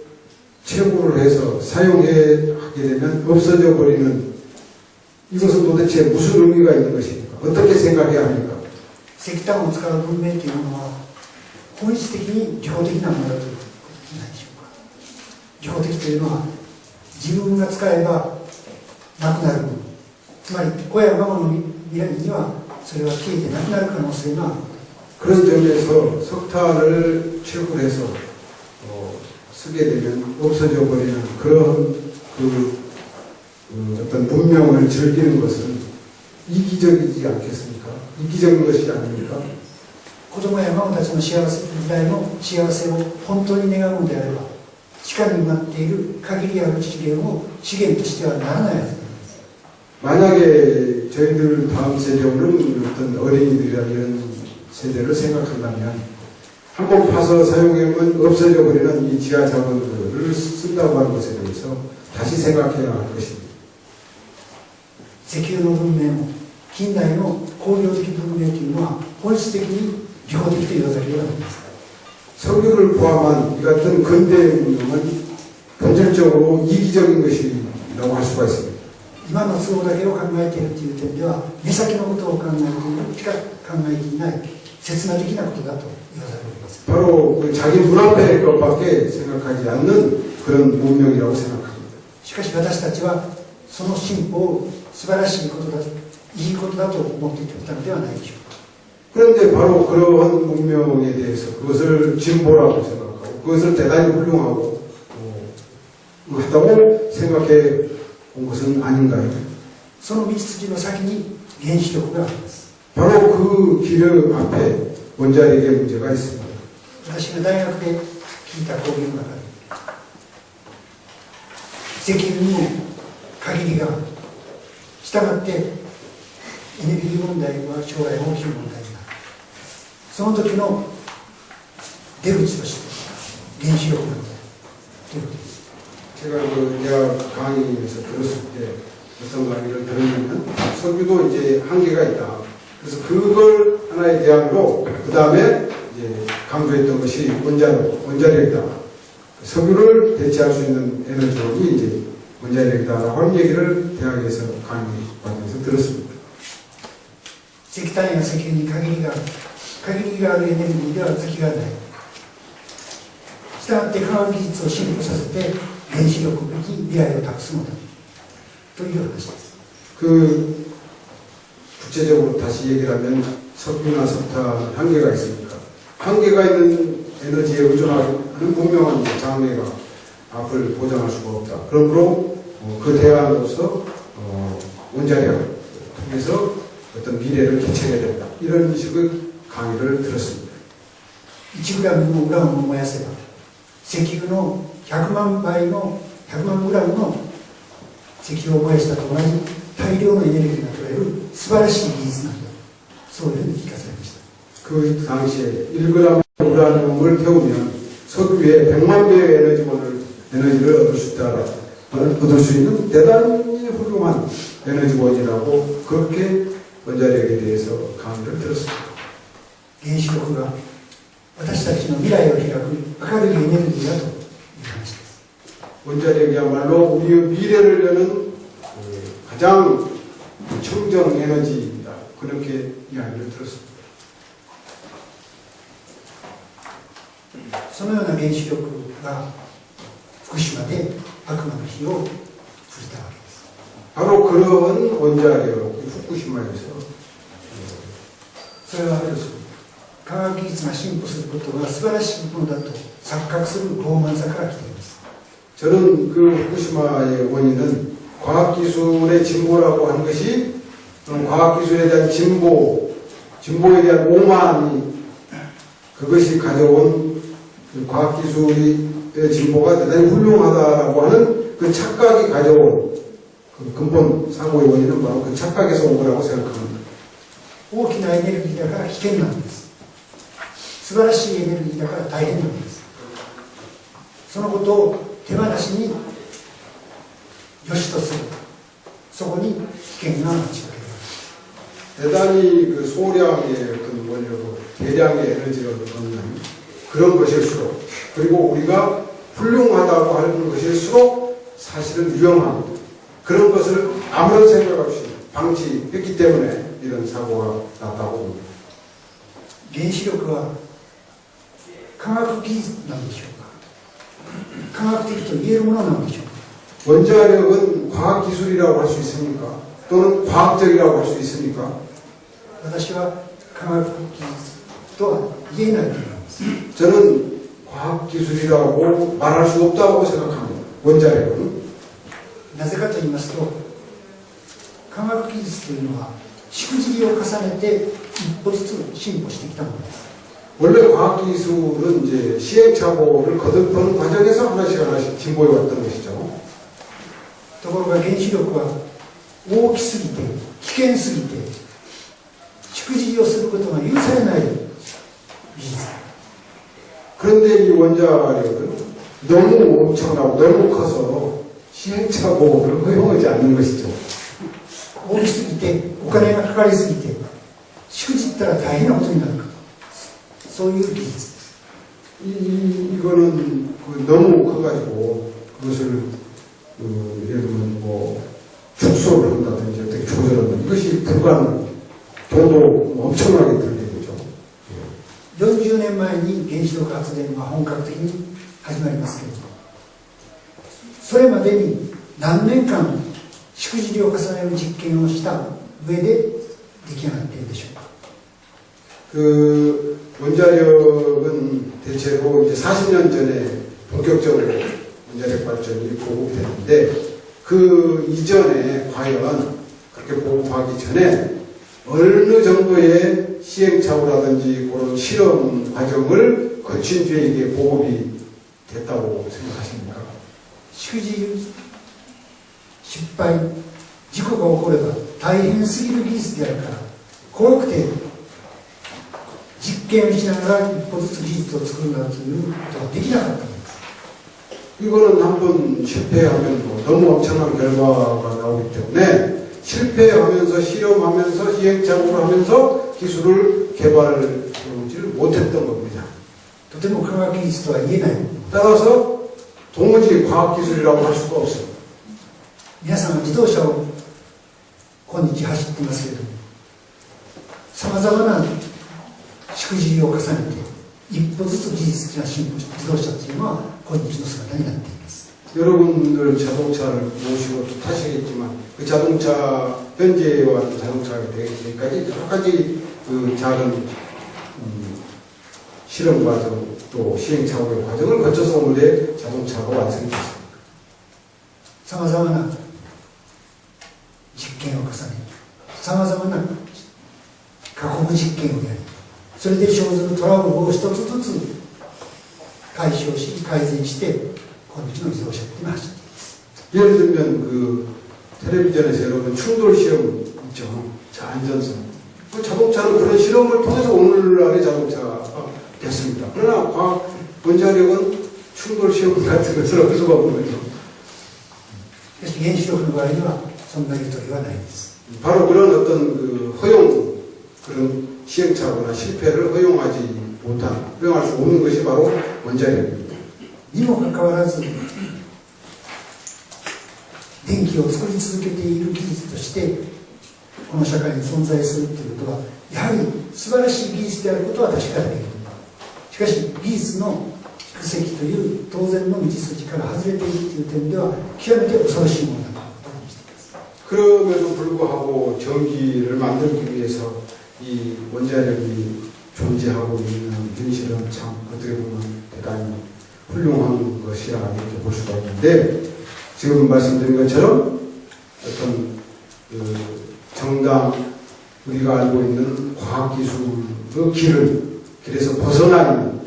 채굴을 해서 사용하게 되면 없어져 버리는 이것은 도대체 무슨 의미가 있는 것입니까? 어떻게 생각해야 합니까? 石炭を使う文明というものは本質的に利己的なものだということではないでしょうか。利己的というのは自分が使えばなくなるもの、つまり子や孫の未来にはそれは消えてなくなる可能性がある。 그런 점에서 석탄을 채굴해서 쓰게 되면 없어져 버리는 그런 어떤 문명을 즐기는 것은 이기적이지 않겠습니까? 이기적인 것이 아닙니까? 子供や孫たちの幸せ、未来の幸せを本当に願うのであれば、地下に埋まっている限りある資源を資源としてはならないはずなんです。 만약에 저희들 다음 세대는 어떤 어린이들이나 이런 세대를 생각한다면 한번 파서 사용하면 없어져 버리는 이 지하 자원들을 쓴다고 하는 것에 대해서 다시 생각해야 할 것입니다. 石油の文明も近代の工業的文明というのは本質的に利己的と言わざるを得ないんです。 석유를 포함한 이 같은 근대 문명은 본질적으로 이기적인 것이라고 할 수가 있습니다. 今の都合だけを考えているという点では、目先のことを考えているしか考えていない刹那的なことだと言わざるを得ません。 바로 그 자기 눈앞의 것밖에 생각하지 않는 그런 문명이라고 생각합니다. しかし私たちはその進歩を素晴らしいことだ、いいことだと思っていたのではないでしょうか。 그런데 바로 그러한 문명에 대해서 그것을 진보라고 생각하고 그것을 대단히 훌륭하고 하다고 생각해 온 것은 아닌가요? その道筋の先に原子力があります。 바로 그 길 앞에 원자력의 문제가 있습니다. 私が大学で聞いた講義の中で、石油にも限りがある。したがってエネルギー問題は将来大きい問題になる。その時の出口として原子力なんだということです。 제가 그 대학 강의에서 들었을 때 어떤 강의를 들으면 석유도 이제 한계가 있다. 그래서 그걸 하나의 대안으로 그 다음에 이제 강조했던 것이 원자력이다. 석유를 대체할 수 있는 에너지원이 이제 원자력이다라고 하는 얘기를 대학에서 강의 받으면서 들었습니다. 石炭や石油に限りがあるエネルギーでは先がない。したがって科学技術を進歩させて原子力的未来を託すのだという話です。 그 구체적으로 다시 얘기를 하면 석유나 석탄 한계가 있으니까 한계가 있는 에너지에 의존하는 분명한 장래가 앞을 보장할 수가 없다. 그러므로 그 대안으로서 원자력을 통해서 어떤 미래를 개척해야 된다. 이런 식의 강의를 들었습니다. 1グラムのウランを燃やせば石油の100万グラムの石油を燃やしたと同じ大量のエネルギーが取れる素晴らしい技術なんだ、そういうふうに聞かされました。 그 당시에 1g 우라늄을 태우면 석유의 100만 배의 에너지를 얻을 수 있는 대단히 훌륭한 에너지원이라고 그렇게 원자력에 대해서 강의를 들었습니다. 原子力が私たちの未来を開く明るいエネルギーだという話です。 원자력이야말로 우리의 미래를 여는 가장 청정 에너지입니다. 그렇게 이야기를 들었습니다. そのような原子力が福島で悪魔の火を吹いたわけです。 바로 그런 원자력, 후쿠시마에서 それは科学技術が進歩することが素晴らしいものだと錯覚する傲慢さから来ています。 저는 그 후쿠시마의 원인은 과학기술의 진보라고 하는 것이 과학기술에 대한 진보에 대한 오만이 그것이 가져온 그 과학기술의 진보가 대단히 훌륭하다라고 하는 그 착각이 가져온 그 근본 사고의 원인은 바로 그 착각에서 온 거라고 생각합니다. 大きなエネルギーだから危険なんです。素晴らしいエネルギーだから大変なんです。そのことを手放しに良しとする。そこに危険が待ちかけています。 대단히 그 소량의 어떤 원료로 대량의 에너지를 얻는 그런 것일수록 그리고 우리가 훌륭하다고 하는 것일수록 사실은 위험한 그런 것을 아무런 생각 없이 방치했기 때문에 이런 사고가 났다고 봅니다. 原子力は科学技術なんでしょうか。科学的と言えるものなんでしょうか。 원자력은 과학기술이라고 할 수 있습니까? 또는 과학적이라고 할 수 있습니까? 私は科学技術とは言えないと思います。 저는 과학기술이라고 말할 수 없다고 생각합니다. 원자력은. なぜかと言いますと、科学技術というのはしくじりを重ねて一歩ずつ進歩してきたものです。 원래 과학기술은 이제 시행착오를 거듭하는 과정에서 하나씩 진보해 왔던 것이죠. ところが原子力は大きすぎて危険すぎてしくじりをすることが許されない技術。 그런데 이 원자력은 너무 엄청나고 너무 커서 시행착오를 허용하지 않는 것이죠. 大きすぎてお金がかかりすぎてしくじったら大変なことになる。そういう技術です。 이거는 너무 커가지고 그것을 예를 들면 뭐 축소 수소를 한다든지 어떻게 조절한다든지 이것이 불가능, 돈도 엄청나게 들게 되죠. 40年前に原子力発電が本格的に始まりますけれども、それまでに何年間しくじりを重ねる実験をした上で出来上がっているでしょうか。 그 원자력은 대체로 이제 40년 전에 본격적으로 원자력 발전이 보급됐는데 그 이전에 과연 그렇게 보급하기 전에 어느 정도의 시행착오라든지 그런 실험 과정을 거친 뒤에 이게 보급이 됐다고 생각하십니까? しくじり失敗事故が起これば大変すぎる技術であるから怖くて実験をしながら一歩ずつ技術を作るんだということができなかったんです。 이거는 한번 실패하면 너무 엄청난 결과가 나오기 때문에 실패하면서 실험하면서 시행착오를 하면서 기술을 개발하지 못했던 겁니다. とても科学技術とは言えない。 따라서 도무지 과학기술이라고 할 수가 없어요. 皆さんは自動車を今日走っていますけれども、さまざまなしくじりを重ねて一歩ずつ技術的な進歩した自動車というのは今日の姿になっています。 여러분들 자동차를 모시고 또 타시겠지만 그 자동차 현재와 자동차가 되기까지 여러 가지 그 작은 실험 과정 또 시행착오의 과정을 거쳐서 오늘의 자동차가 완성이 됐습니다. さまざまな実験を重ね、さまざまな過酷実験をやり、それで生ずるトラブルを一つずつ解消し改善して今日の自動車っていうのを走っています。 예를 들면 그 텔레비전에서 여러분 충돌 시험 있죠. 자, 안전성. 그 자동차는 그런 실험을 통해서 오늘날의 자동차가 됐습니다. 그러나 과학 원자력은 충돌 시험 같은 것을 할 수가 없는 거죠. しかし原子力の場合にはそんなゆとりはないです。 바로 그런 어떤 그 허용 그런 시행착오나 실패를 허용할 수 없는 것이 바로 원자력입니다. にもかかわらず電気を作り続けている技術としてこの社会に存在するということはやはり素晴らしい技術であることは確かだけれども、しかし技術の蓄積という当然の道筋から外れているという点では極めて恐ろしいものだと感じています。 그럼에도 불구하고 전기를 만들기 위해서 이 원자력이 존재하고 있는 현실은 참 어떻게 보면 대단히 훌륭한 것이라 이렇게 볼 수가 있는데 지금 말씀드린 것처럼 어떤 그 정당 우리가 알고 있는 과학기술의 길에서 벗어나는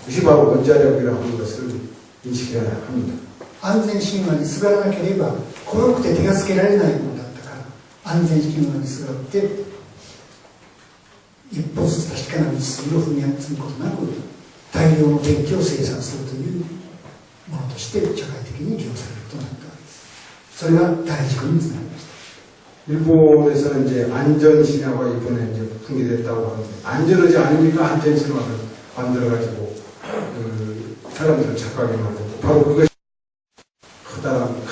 것이 바로 원자력이라고 하는 것을 인식해야 합니다. 安全神話にすがらなければ怖くて手がつけられないものだったから安全神話にすがって一歩ずつ確かな道筋を踏み進むことなく大量の電気を生産するというものとして社会的に利用されることになったわけです。それが大事故につながりました。 일본에서는 이제 안전신화가 이번에 이제 풍기됐다고 하는데 안전하지 않으니까 안전신화를 만들어가지고 그 사람들을 착각하게 만들고 바로 그것이 커다란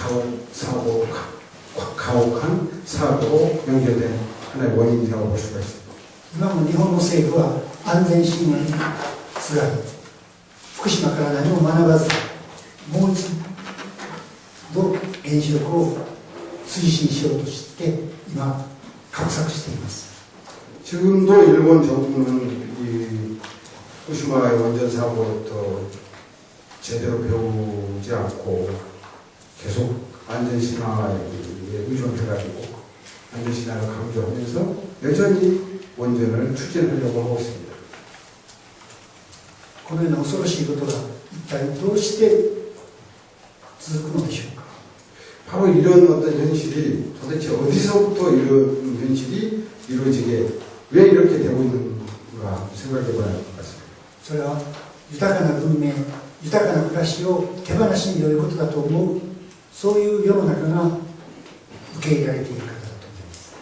가혹한 사고로 연결된 하나의 원인이라고 볼 수가 있습니다. 今も日本の政府は安全神話にすがり福島から何も学ばずもう一度原子力を推進しようとして今画策しています。 지금도 일본 정부는 이 후쿠시마의 원전 사고부터 제대로 배우지 않고 계속 안전신화에 의존해가지고 안전신화를 강조하면서 여전히 원전을 추진하려고 하고 있습니다. このような恐ろしいことが一体どうして続くのでしょうか。 바로 이런 어떤 현실이 도대체 어디서부터 이런 현실이 이루어지게 왜 이렇게 되고 있는가 생각해 봐야 할 것 같습니다. それは豊かな文明豊かな暮らしを手放しによることだと思うそういう世の中が受け入れられているからだと思います。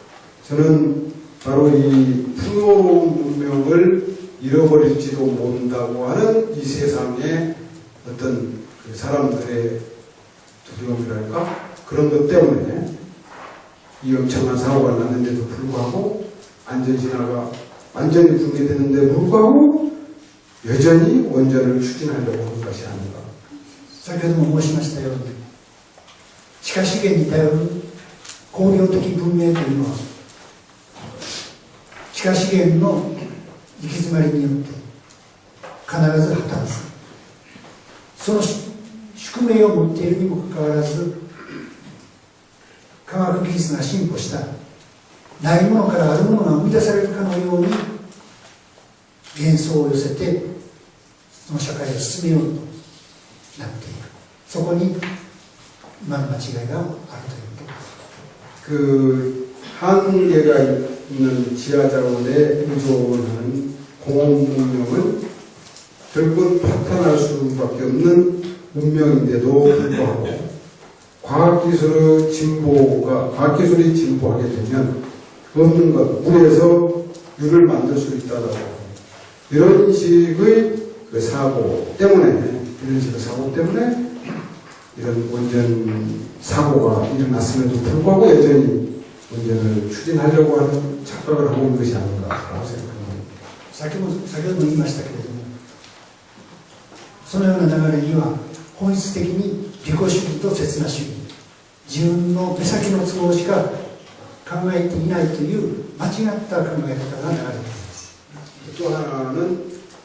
저는 바로 이 풍요로운 문명을 잃어버릴지도 모른다고 하는 이 세상의 어떤 그 사람들의 두려움이랄까 그런 것 때문에 이 엄청난 사고가 났는데도 불구하고 안전진화가 완전히 붕괴됐는데 불구하고 여전히 원전을 추진하려고 하는 것이 아닌가. 先ほども申しましたように、地下資源に頼る工業的文明というのは、地下資源の行き詰まりによって必ず破綻する。その宿命を持っているにもかかわらず、科学技術が進歩したないものからあるものが生み出されるかのように幻想を寄せてその社会を進めようとなっている。そこに今の間違いがあるということです。 그 한계가 있는 지하자원에 의존하는 공업문명은 결국은 파탄할 수밖에 없는 문명인데도 불구하고 과학기술이 진보하게 되면 없는 것, 물에서 유를 만들 수 있다라고 이런 식의 그 사고 때문에 이런 원전 사고가 일어났음에도 불구하고 여전히 원전을 추진하려고 하는 착각을 하고 있는 것이 아닌가라고 생각합니다. 先ほども言いましたけれども、そのような流れには本質的に自己主義と刹那主義、自分の目先の都合しか考えていないという間違った考え方が流れています。 또 하나는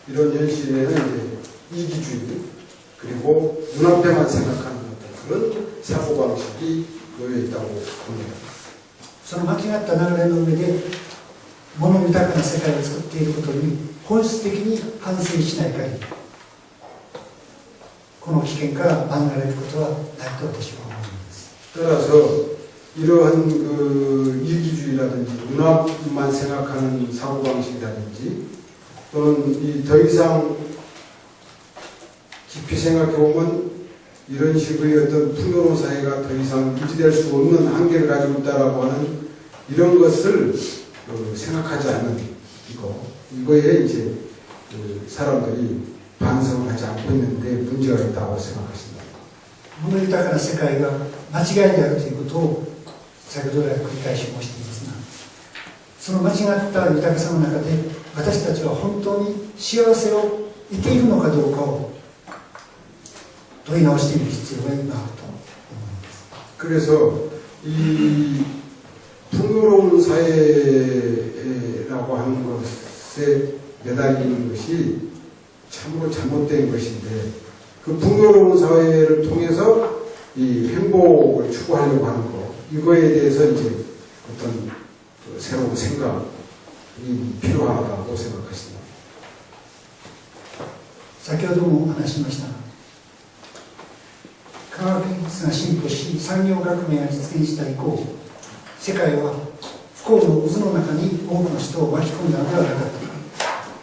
이런 현실에는 이제 이기주의 그리고 눈앞에만 생각하는 그런 사고방식이 놓여 있다고 봅니다. その間違った流れの上で物豊かな世界を作っていることに本質的に反省しない限り、この危険から免れることはないと私は思います。 따라서 이러한 그 이기주의라든지 눈앞만 생각하는 사고방식이라든지 또는 더 이상 깊이 생각해 보면 이런 식의 어떤 풍요로운 사회가 더 이상 유지될 수 없는 한계를 가지고 있다라고 하는 이런 것을 생각하지 않는 이거에 이제 사람들이 반성을 하지 않고 있는데 문제가 있다고 생각하십니다. 物豊かな世界が間違いであるということを先ほど来繰り返し申していますが、その間違った豊かさの中で私たちは本当に幸せを得ているのかどうかを問い直している必要が今あると思います。 그래서 이 풍요로운 사회라고 하는 것에 매달리는 것이 참으로 잘못된 것인데 그 풍요로운 사회를 통해서 이 행복을 추구하려고 하는 것 이거에 대해서 이제 어떤 새로운 생각이 필요하다고 생각하십니다. 先ほども話しましたが、科学技術が進歩し産業革命が実現した以降、世界は不幸の渦の中に多くの人を巻き込んだのではなかった。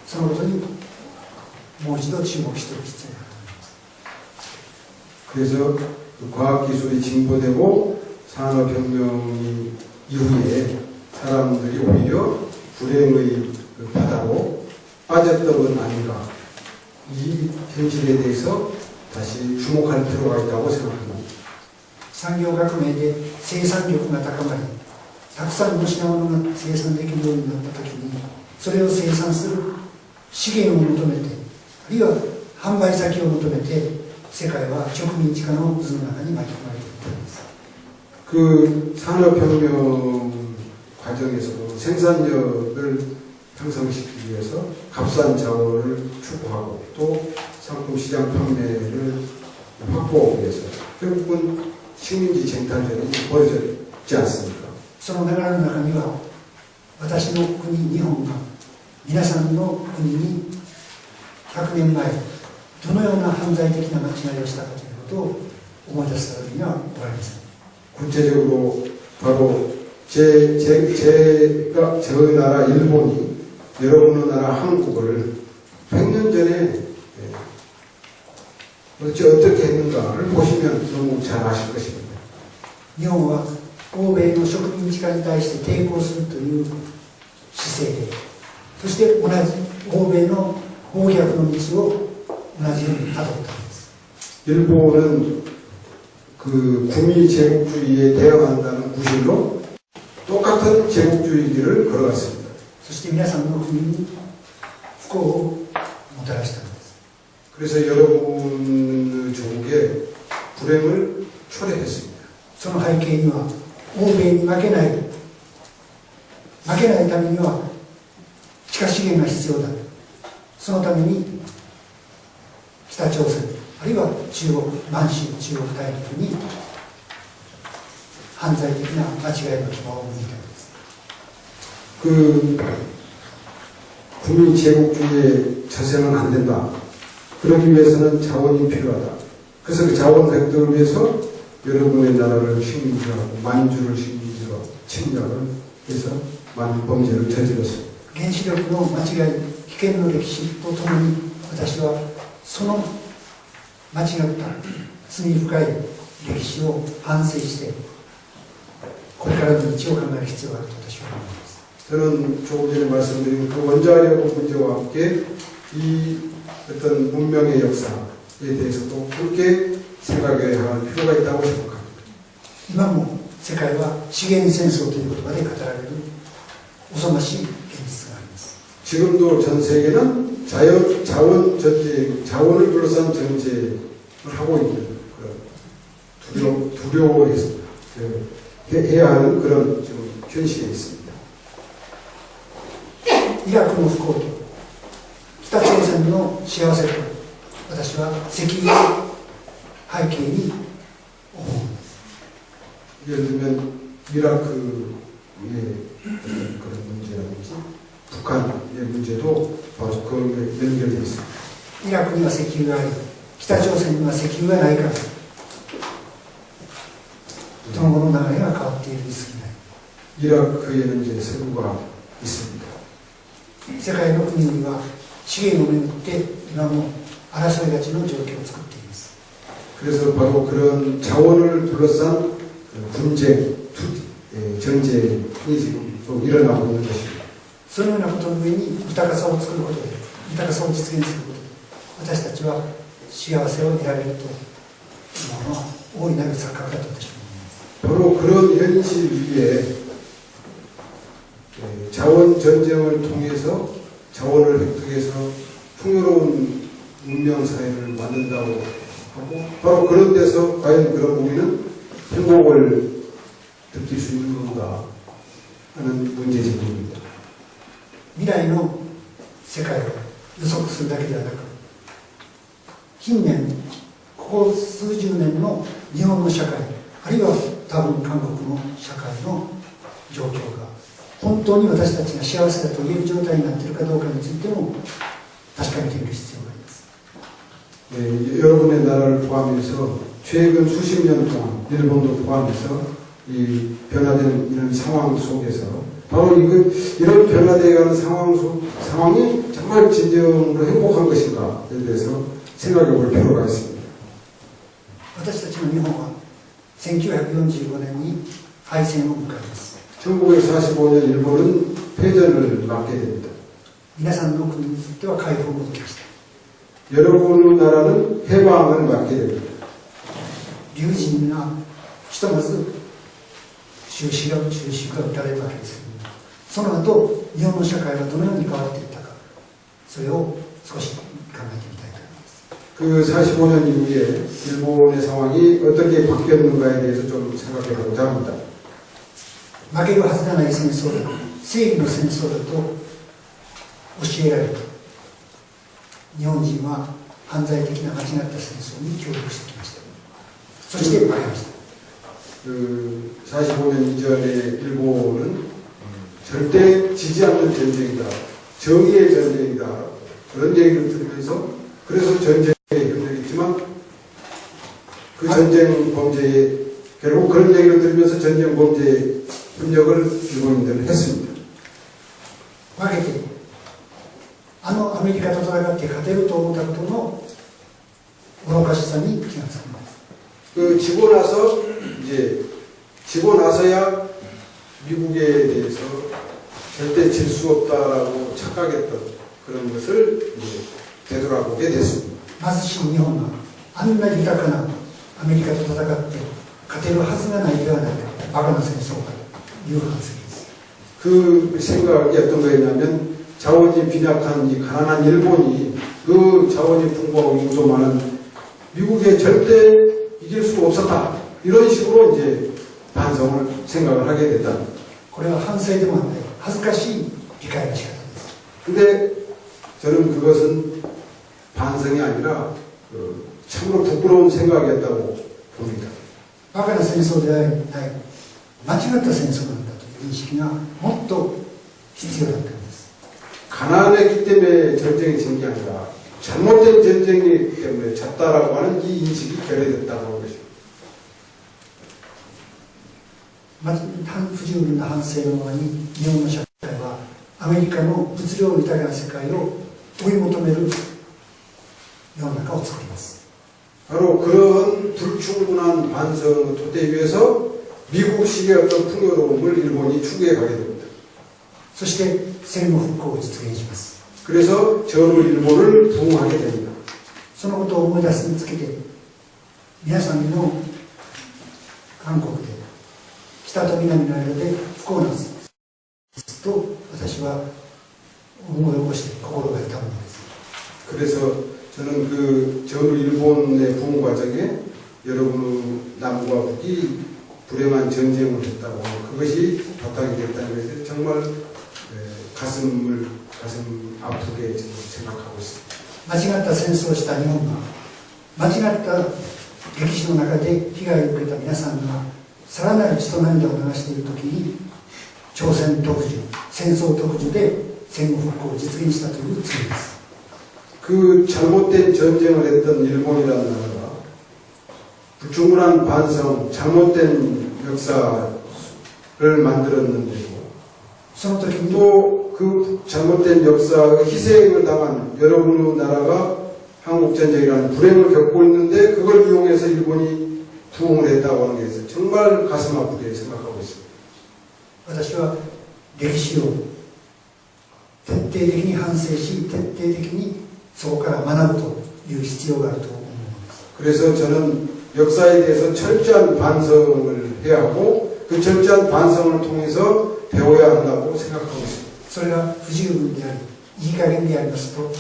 そのことにもう一度注目していく必要がある。 그래서 과학기술이 진보되고 산업혁명 이후에 사람들이 오히려 불행의 바다로 빠졌던 건 아닌가. 이 현실에 대해서 다시 주목할 필요가 있다고 생각합니다. 産業革命で生産力が高まり、たくさんの品物が生産できるようになったときに、それを生産する資源を求めて、あるいは販売先を求めて、世界は植民地化の渦の中に巻き込まれていったんです。 그 산업혁명 과정에서도 생산력을 형성시키기 위해서 값싼 자원을 추구하고 또 상품 시장 판매를 확보하기 위해서 결국은 식민지 쟁탈전이 벌어졌지 않습니까? その流れの中には、私の国日本が皆さんの国に100年前どのような犯罪的な間違いをしたかということを思い出すためにはおられません。 구체적으로 바로 저희 나라 일본이 여러분의 나라 한국을 100년 전에 어떻게 했는가를 보시면 너무 잘 아실 것입니다. 日本は欧米の植民地化に対して抵抗するという姿勢で、そして同じ欧米の暴虐の道を同じようにたどったんです。 일본은 그 구미 제국주의에 대응한다는 구실로 똑같은 제국주의 길을 걸어갔습니다. そして皆さんの国に不幸をもたらしたのです。 그래서 여러분의 조국에 불행을 초래했습니다. その背景には欧米に負けないためには地下資源が必要だ。そのために北朝鮮あるいは満州中国大陸に犯罪的な間違いの牙を向いたのです。 그 국민 제국주의의 자세는 안 된다. 그러기 위해서는 자원이 필요하다. 그래서 그 자원 획득을 위해서 여러분의 나라를 식민지하고 만주를 식민지로 침략을 해서 많은 범죄를 저질렀습니다. 原子力の間違い危険の歴史とともに私はその間違った罪深い歴史を反省してこれからの道を考える必要があると私は思います。 저는 조금 전에 말씀드린 그 원자력 문제와 함께 이 어떤 문명의 역사에 대해서도 함께 생각해야 할 필요가 있다고 생각합니다. 今も世界は資源戦争という言葉で語られる恐ろしい現実があります。 지금도 전 세계는 자원 전쟁, 자원을 둘러싼 전쟁을 하고 있는 그런 두려워해서 해야 하는 그런 지금 현실에 있습니다. イラクの不幸と北朝鮮の幸せと私は石油を背景に思うんです。 예를 들면 이라크의 그런 문제라든지 북한의 문제도 바로 그거에 연결되어 있습니다. イラクには石油があり北朝鮮には石油がないからその後の流れが変わっているに過ぎない。 이라크에는 이제 석유가 있습니다. 世界の国々は資源をめぐって今も争いがちの状況を作っています。 그래서 바로 그런 자원을 둘러싼 분쟁, 전쟁이 지금 또 일어나고 있는 것입니다. そのようなことの上に豊かさを作ることで豊かさを実現することで私たちは幸せを得られるというのは大いなる錯覚だと私は思います。 바로 그런 현실 위에 자원 전쟁을 통해서 자원을 획득해서 풍요로운 문명 사회를 만든다고 하고 바로 그런 데서 과연 그럼 우리는 행복을 느낄 수 있는 건가 하는 문제제기입니다. 未来の世界を予測するだけではなく近年ここ数十年の日本の社会あるいは多分韓国の社会の状況が本当に私たちが幸せだと言える状態になっているかどうかについても確かめてみる必要があります。 네, 여러분의 나라를 포함해서 최근 수십 년 동안 일본도 포함해서 이 변화되는 이런 상황 속에서 바로 이런 변화되어가는 상황이 정말 진정으로 행복한 것인가에 대해서 생각해 볼 필요가 있습니다. 私たちの日本は1945年に敗戦を迎えます。 1945년 일본은 패전을 맞게 됩니다. 皆さんの国については解放を受けました。 여러분의 나라는 해방을 맞게 됩니다. 龍神がひとまず中止が打たれるわけですけどもその後日本の社会はどのように変わっていったかそれを少し考えてみたいと思います。 그 45년 이후에 일본의 상황이 어떻게 바뀌었는가에 대해서 좀 생각해 보고자 합니다. 負けるはずがない戦争だ正義の戦争だと教えられた日本人は犯罪的な間違った戦争に協力してきました。そして負けました。 그 45년 이전의 일본은 절대 지지 않는 전쟁이다, 정의의 전쟁이다 그런 얘기를 들으면서 그래서 전쟁에 협력했지만 그 전쟁 범죄에 결국 그런 얘기를 들으면서 전쟁 범죄에 협력을 일본인들은 했습니다. 負けてアメリカと戦って勝てると思ったことの愚かしさに気がつきます。 그 지고 나서야 미국에 대해서 절대 질 수 없다라고 착각했던 그런 것을 이제 되돌아보게 됐습니다. 貧しい日本があんな豊かなアメリカと戦って勝てるはずがないではないかバカな戦争だという発言です。그 생각이 어떤 거였냐면 자원이 빈약한 이 가난한 일본이 그 자원이 풍부하고 인구도 많은 미국에 절대 이길 수 없었다. 이런 식으로 이제 반성을 생각을 하게 됐다. これは反省でもない恥ずかしい理解の仕方です。 근데 저는 그것은 반성이 아니라 참으로 부끄러운 생각이었다고 봅니다. バカな戦争ではない間違った戦争なんだという認識がもっと必要だったんです。 가난했기 때문에 전쟁이 진 게 아니라 잘못된 전쟁이기 때문에 졌다라고 하는 이 인식이 결여됐다고 하는 것입니다. 不十分な反省のままに日本の社会はアメリカの物量豊かな世界を追い求める世の中を作ります。 바로 그런 불충분한 반성 토대 위에서 미국식의 어떤 풍요로움을 일본이 추구해 가게 됩니다. そして戦後復興を実現します。 그래서 전후 일본을 부흥하게 됩니다. そのことを思い出すにつけて皆さんの韓国で北と南の間で不幸なと私は思い起こして心が痛むのです。 그래서 저는 그 전후 일본의 부흥 과정에 여러분 남과 북이 불행한 전쟁을 했다고 그것이 바탕이 됐다는 것에 정말 가슴 아프게 생각하고 있습니다. 間違った戦争をした日本が間違った歴史の中で被害を受けた皆さんがさらなる血と涙を流している時に朝鮮特需戦争特需で戦後復興を実現したという罪です。 그 잘못된 전쟁을 했던 일본이라는 나라가 불충분한 반성, 잘못된 역사를 만들었는데도 その時に 또 그 잘못된 역사, 희생을 당한 여러분의 나라가 한국전쟁이라는 불행을 겪고 있는데 그걸 이용해서 일본이 부흥을 했다고 하는 게 있어요. 정말 가슴 아프게 생각하고 있습니다. 私は歴史を徹底的に反省し徹底的にそこから学ぶという必要があると思います。 그래서 저는 역사에 대해서 철저한 반성을 해야 하고 그 철저한 반성을 통해서 배워야 한다고 생각하고 있습니다. それが不十分でありいい加減でありますと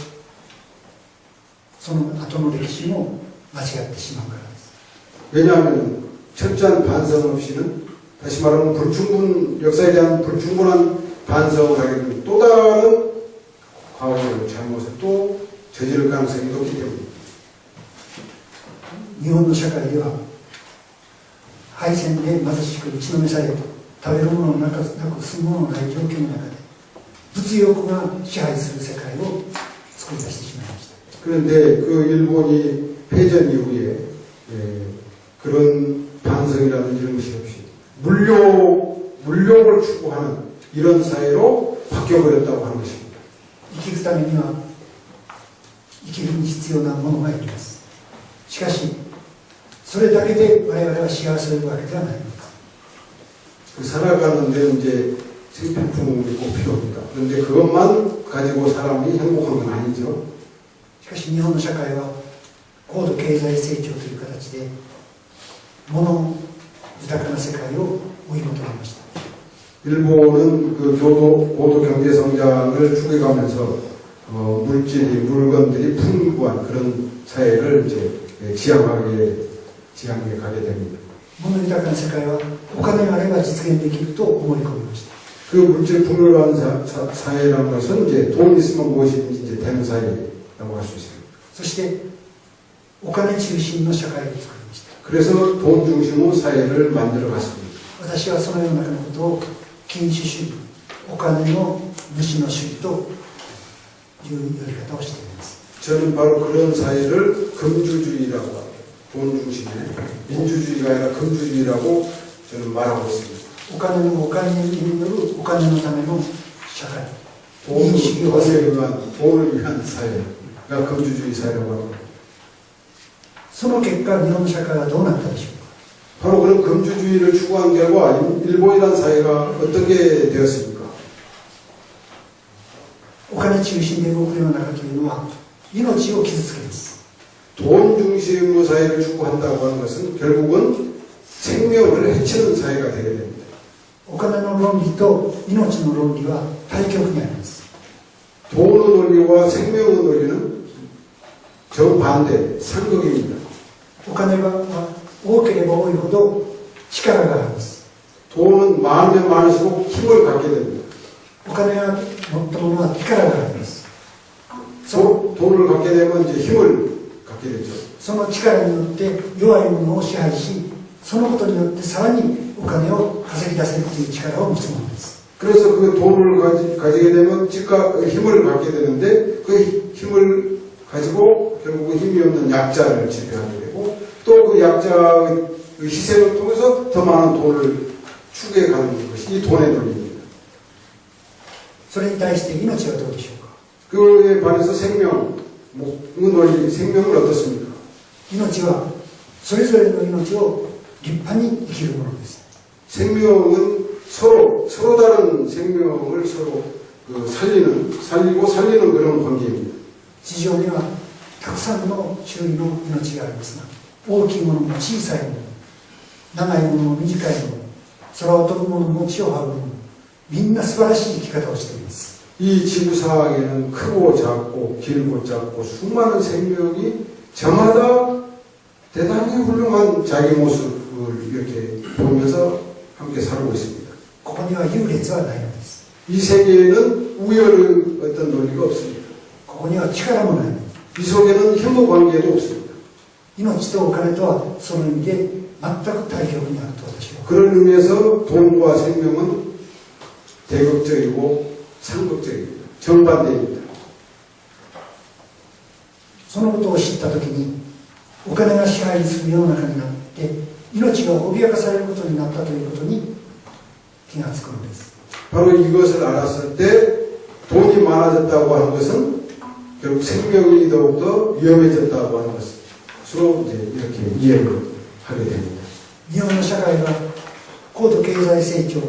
その後の歴史も間違ってしまうからです。 왜냐하면 철저한 반성 없이는 다시 말하면 역사에 대한 불충분한 반성을 하게 되면 또 다른 과거의 잘못을 또 저지를 가능성이 높기 때문입니다. 日本の社会では敗戦で貧しく打ちのめされ食べるものなく住むもののない状況の中で物欲が支配する世界を作り出してしまいました。 그런데 그 일본이 패전 이후에 그런 반성이라는 이런 것이 없이 물욕을 추구하는 이런 사회로 바뀌어버렸다고 하는 것입니다. 生きるためには生きるに必要なものがいります。しかしそれだけで我々は幸せを得るわけではないのです。 그 살아가는 데는 이제 생필품이 꼭 필요합니다. 그런데 그것만 가지고 사람이 행복한 건 아니죠. しかし日本の社会は高度経済成長という形で物豊かな世界を追い求めました。 일본은 그 고도 경제 성장을 추구해가면서 물건들이 풍부한 그런 사회를 이제 지향해 가게 됩니다. 物豊かな世界はお金があれば実現できると思い込みました。 그 물질 풍요로운 사회라는 것은 이제 돈 있으면 무엇이든지 이제 되는 사회라고 할 수 있습니다. そしてお金中心の社会を作りました。 그래서 돈 중심의 사회를 만들어 갔습니다. 私はその世の中のことを金主主義、お金の主の主義という呼び方をしています。 저는 바로 그런 사회를 금주주의라고 합니다. 돈 중심의 민주주의가 아니라 금주주의라고 저는 말하고 있습니다. お金によるお金のための社会、 돈을 위한 사회가 금주주의 사회라고 합니다. その結果日本の社会はどうなったでしょうか。 바로 그런 금주주의를 추구한 결과 일본이라는 사회가 어떻게 되었습니까? お金中心で動く世の中というのは命を傷つけます。 돈 중심의 사회를 추구한다고 하는 것은 결국은 생명을 해치는 사회가 되게 됩니다. お金の論理と命の論理は対極にあります。 돈의 논리와 생명의 논리는 정반대, 상극입니다. お金が多ければ多いほど力があります。 돈은 많으면 많을수록 힘을 갖게 됩니다. お金が持ったものは力があります。 돈을 갖게 되면 이제 힘을 갖게 되죠. その力によって弱いものを支配し、そのことによってさらにお金を稼ぎ出せるという力を持つものです。 그래서 그 돈을 가지게 되면 힘을 갖게 되는데 그 힘을 가지고 결국 힘이 없는 약자를 지배하게 되고 또 그 약자의 희생을 통해서 더 많은 돈을 추구해 가는 것이 이 돈의 논리입니다. それに対して命はどうでしょうか。 그에 반해서 생명의 논리, 생명은 어떻습니까? 命はそれぞれの命を立派に生きるものです。 생명은 서로 다른 생명을 서로 살리고 살리는 그런 관계입니다. 地上にはたくさんの種類の命がありますが、大きいものも小さいもの、長いものも短いもの、空を飛ぶものも地を這うもの、みんな素晴らしい生き方をしています。 이 지구상에는 크고 작고 길고 짧고 수많은 생명이 저마다 대단히 훌륭한 자기 모습을 이렇게 보면서 함께 살고 있습니다. ここには優劣はないのです。 이 세계에는 우열의 어떤 논리가 없습니다. ここには力もない。 이 속에는 혐오 관계도 없습니다. 命とお金とはその意味で全く対極にあると私は。 그런 의미에서 돈과 생명은 대극적이고 상극적입니다. 정반대입니다. そのことを知ったときに、お金が支配する世の中になって、命が脅かされることになったということに気がつくのです。 바로 이것을 알았을 때 돈이 많아졌다고 하는 것은 결국 생명이 더욱더 위험해졌다고 하는 것으로 이제 이렇게 이해를 하게 됩니다. 日本の社会が高度経済成長、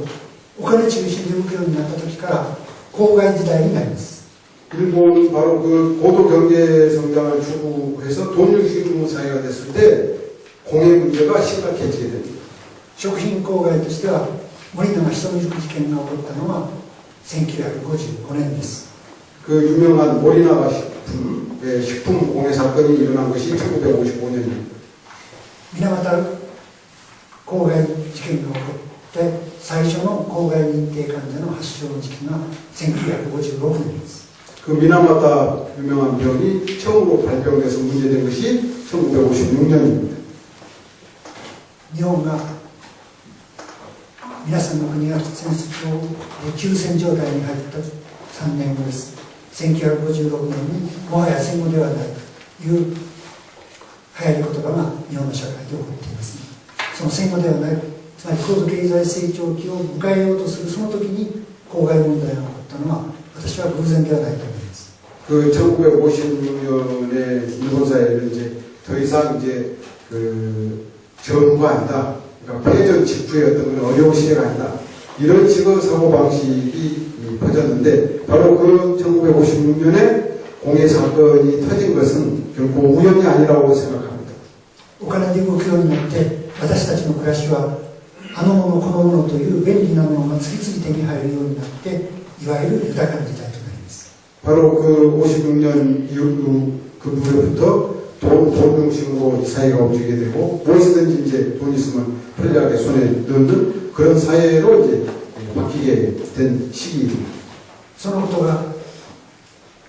お金中心に動くようになった時から公害時代になります。 일본은 바로 그 고도 경제 성장을 추구해서 돈 중심 사회가 됐을 때 공해 문제가 심각해지게 됩니다. 食品公害としては森永久美事件が起こったのは1955年です。 그 유명한 모리나가 식품 공해 사건이 일어난 것이 1955년입니다. 水俣公害事件が起こって最初の公害認定患者の発症の時期が1956年です。 그 미나마타 유명한 병이 처음으로 발병돼서 문제된 것이 1956년입니다. 日本が皆さんの国が戦争休戦状態に入った3年後です。1956年にもはや戦後ではないという流行り言葉が日本の社会で起こっています、ね、その戦後ではない、つまり高度経済成長期を迎えようとするその時に公害問題が起こったのは私は偶然ではないと思います。 그 1956년에 일본 사회는 이제 더 이상 이제 그 전후가 아니다. 그러니까 패전 직후의 어떤 그런 어려운 시대가 아니다. 이런 식의 사고방식이 퍼졌는데 바로 그 1956년에 공해 사건이 터진 것은 결코 우연이 아니라고 생각합니다. お金で動くようになって私たちの暮らしはあのものこのものという便利なものが次々手に入るようになっていわゆる豊かな時代となります。 바로 그 56년 이후 그 무렵부터 돈 중심으로 사회가 움직이게 되고 무엇이든지 이제 돈 있으면 편리하게 손에 넣는 그런 사회로 이제 바뀌게 된 시기입니다. そのことが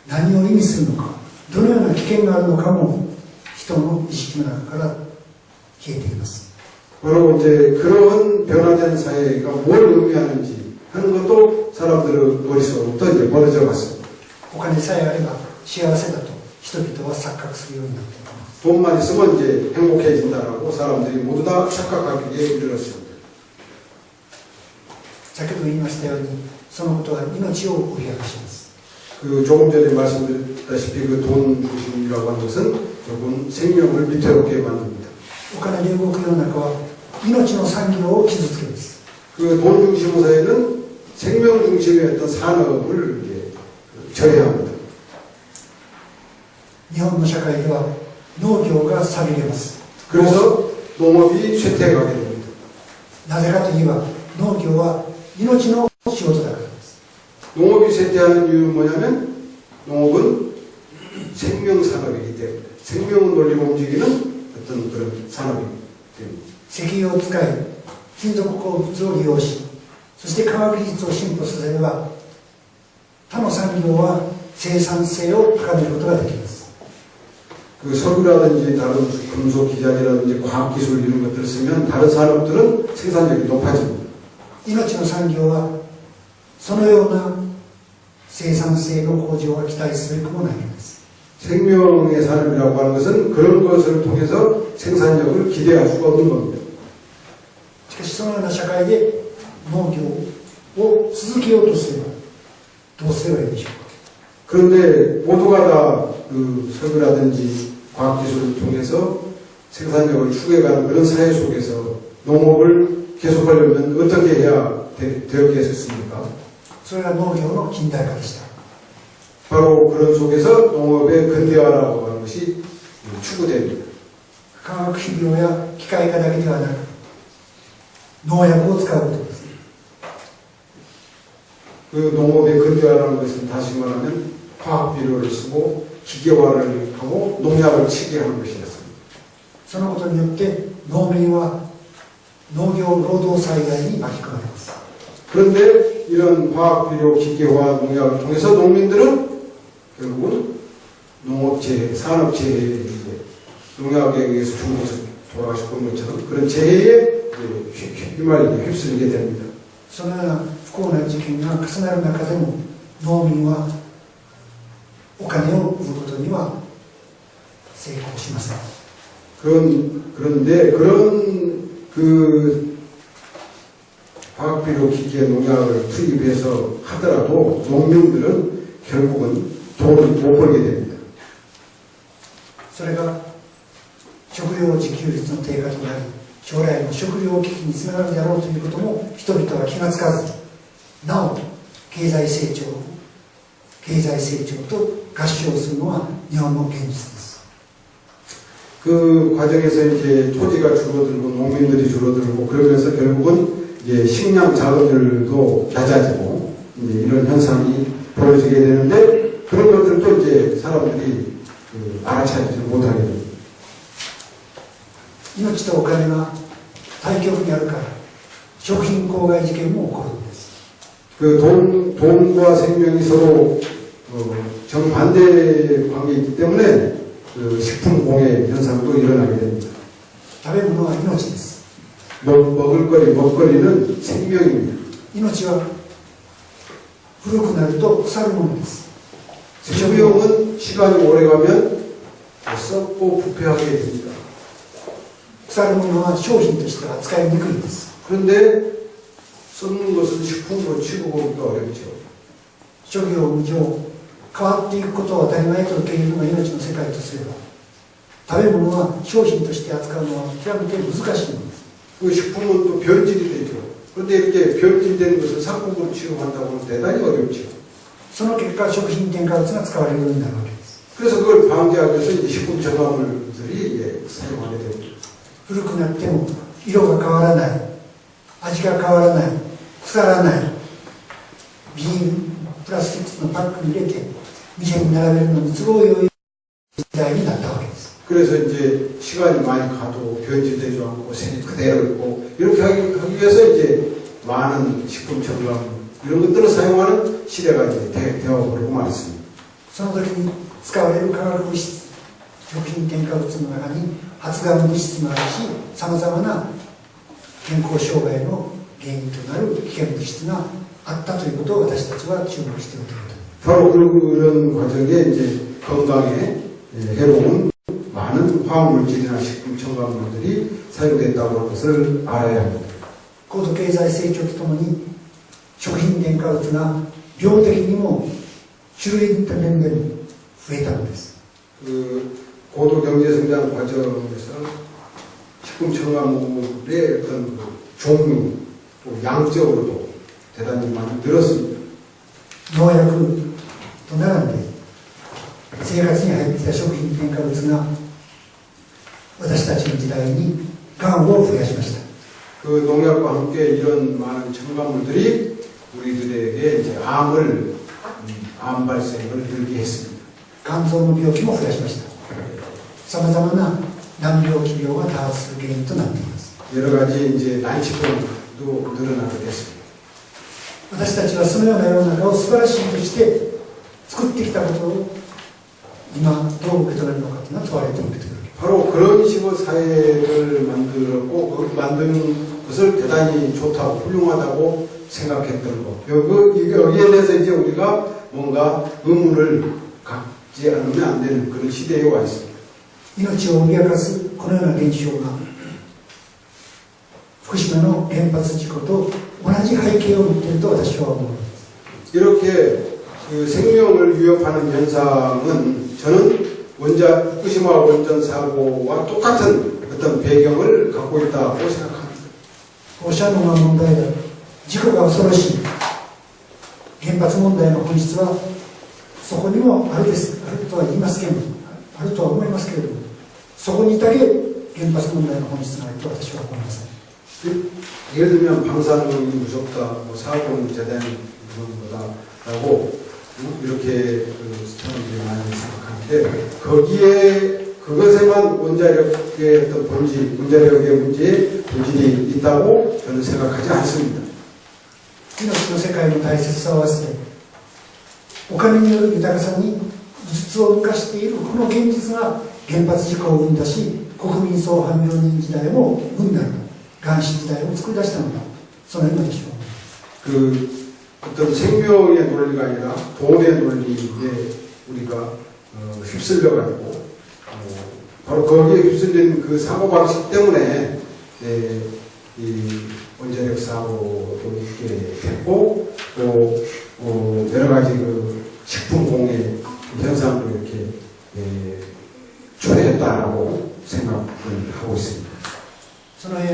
何を意味するのか、どのような危険があるのかも人の意識の中から消えています。 바로 이제 그런 변화된 사회가 뭘 의미하는지 하는 것도 사람들의 머릿속으로부터 이제 멀어져 갔습니다. お金さえあれば幸せだと人々は錯覚するようになっています。 돈만 있으면 이제 행복해진다라고 사람들이 모두 다 착각하기에 이르렀습니다. 先ほど言いましたように、そのことは命を脅かします。 그 조금 전에 말씀드렸다시피 그 돈 중심이라고 하는 것은 결국은 생명을 위태롭게 만듭니다. お金で動く世の中は命の産業を傷つけます。 그 돈 중심 사회는 생명 중심의 어떤 산업을 이제 저해합니다. 日本の社会では農業が寂れます。 그래서 농업이 쇠퇴해가게 됩니다. なぜかといえば農業は命の仕事だからです。 농업이 쇠퇴하는 이유는 뭐냐면 농업은 생명 산업이기 때문에 생명을 돌리고 움직이는 어떤 그런 산업이기 때문에 石油を使い、金属鉱物を利用し、そして科学技術を進歩させれば、他の産業は生産性を高めることができます。 그 석유라든지 다른 금속 기자재라든지 과학기술 이런 것들을 쓰면 다른 산업들은 생산력이 높아집니다. 命の産業はそのような生産性の向上を期待すべくもなります。 생명의 산업이라고 하는 것은 그런 것을 통해서 생산력을 기대할 수가 없는 겁니다. しかしそのような社会で農業を続けようとすればどうすればいいでしょうか。 그런데 모두가 다 그 석유라든지 과학기술을 통해서 생산력을 추구해가는 그런 사회 속에서 농업을 계속하려면 어떻게 해야 되었겠습니까? それが農業の近代化でした。 바로 그런 속에서 농업의 근대화라고 하는 것이 추구됩니다. 化学肥料や機械化だけではなく農薬を使うことです。 그 농업의 근대화라는 것은 다시 말하면 화학 비료를 쓰고 기계화를 하고 농약을 치게 하는 것이었습니다. そのことによって農民は農業労働災害に巻き込まれます。 그런데 이런 화학 비료 기계화 농약을 통해서 농민들은 결국은 농업재해, 산업재해에 농약에 의해서 죽어서 돌아가셨던 것처럼 그런 재해에 휘말리게 휩쓸리게 됩니다. そのような不幸な事件が重なる中でも農民はお金を売ることには成功しません。 그런데 그런 그 화학비료 기계 농약을 투입해서 하더라도 농민들은 결국은 돈을 못 벌게 됩니다. それが食料自給率の低下となり将来の食料危機につながるであろうということも人々は気がつかずなお経済成長と合唱するのは日本の現実です。 그 과정에서 이제 토지가 줄어들고 농민들이 줄어들고 그러면서 결국은 이제 식량 자원들도 낮아지고 이제 이런 현상이 벌어지게 되는데 그런 것들도 이제 사람들이 알아차리지 못하게 됩니다. 命とお金が対極にあるから食品公害事件も起こるんです。 그 돈과 생명이 서로 정반대 관계이기 때문에 그 식품 공해 현상도 일어나게 됩니다. 食べ物は命です。 먹거리는 생명입니다. 命は古くなると腐るものです。 생명은 시간이 오래가면 썩고 부패하게 됩니다. 腐るものは商品としては扱いにくいです。 그런데 썩는 것은 식품으로 취급하기가 어렵죠. 職業無常変わっていくことを当たり前と受け入れるのが命の世界とすれば食べ物は商品として扱うのは極めて難しいのです。 그 식품은 또 변질이 되죠. 그런데 이렇게 변질된 것을 상품으로 취급한다고 하면 대단히 어렵죠. その結果食品添加物が使われるようになるわけです。 그래서 그걸 방지하기 위해서 이제 식품 첨가물들이 사용하게 됩니다. 古くなっても色が変わらない味が変わらない腐らないビニールプラスチックのパックに入れて店に並べるのに都合よい時代になったわけです。 그래서 이제 시간이 많이 가도 변질되지 않고 색이 그대로 있고 이렇게 하기 위해서 이제 많은 식품 첨가물 이런 것들을 사용하는 시대가 이제 되어버리고 말습니다. その時に使われる化学物質食品添加物の中に発がん物質もあるしさまざまな健康障害の原因となる危険物質があったということを私たちは注目しておると。 바로 그런 과정에 이제 건강에 해로운 많은 화학물질이나 식품 첨가물들이 사용된다고 하는 것을 알아야 합니다. 高度経済成長とともに食品添加物が量的にも種類の面でも増えたのです。 그 고도 경제 성장 과정에서 식품 첨가물의 어떤 그 종류 또 양적으로도 대단히 많이 늘었습니다. 農薬と並んで生活に入ってきた食品添加物が私たちの時代にがんを増やしました。그 농약과 함께 이런 많은 첨가물들이 우리들에게 이제 암 발생을 늘게 했습니다. 肝臓の病気も増やしました。さまざまな難病気病が多発する原因となっています。 여러 가지 이제 난치병도 늘어나게 됐습니다. 私たちはそのような世の中を素晴らしいとして作ってきたことを今どう受け止めるのかというのは問われていくというわけです。 바로 그런 식으로 사회를 만들었고 그 만드는 것을 대단히 좋다고 훌륭하다고 생각했던 것. 여기에 대해서 이제 우리가 뭔가 의문을 갖지 않으면 안 되는 그런 시대에 와 있습니다. 命を脅かすこのような現象が福島の原発事故と同じ背景を持っていると私は思います。 이렇게 그 생명을 위협하는 현상은 저는 후쿠시마 원전 사고와 똑같은 어떤 배경을 갖고 있다고 생각합니다. 放射能が問題だ、事故が恐ろしい、原発問題の本質はそこにもあるとは言いますけれども、あるとは思いますけれども、そこにだけ原発問題の本質があると私は思いません。 예를 들면 방사능이 무섭다, 뭐 사고는 대단히 무서운 거다라고 이렇게 사람들이 많이 생각하는데 거기에 그것에만 원자력의 어떤 본질, 원자력의 문제에 본질이 있다고 저는 생각하지 않습니다. 命の世界の大切さを忘れ、お金による豊かさに実を動かしているこの現実が原発事故を生んだし、国民総反病人時代を生んだのだ、癌死時代を作り出したのだ、そのようなでしょう。 그 어떤 생명의 논리가 아니라 돈의 논리에 우리가 휩쓸려가지고 바로 거기에 휩쓸린 그 사고방식 때문에 이 원자력 사고도 있게 됐고 또 여러 가지 그 식품 공해 현상도 이렇게 초래했다라고 생각을 하고 있습니다. そのよう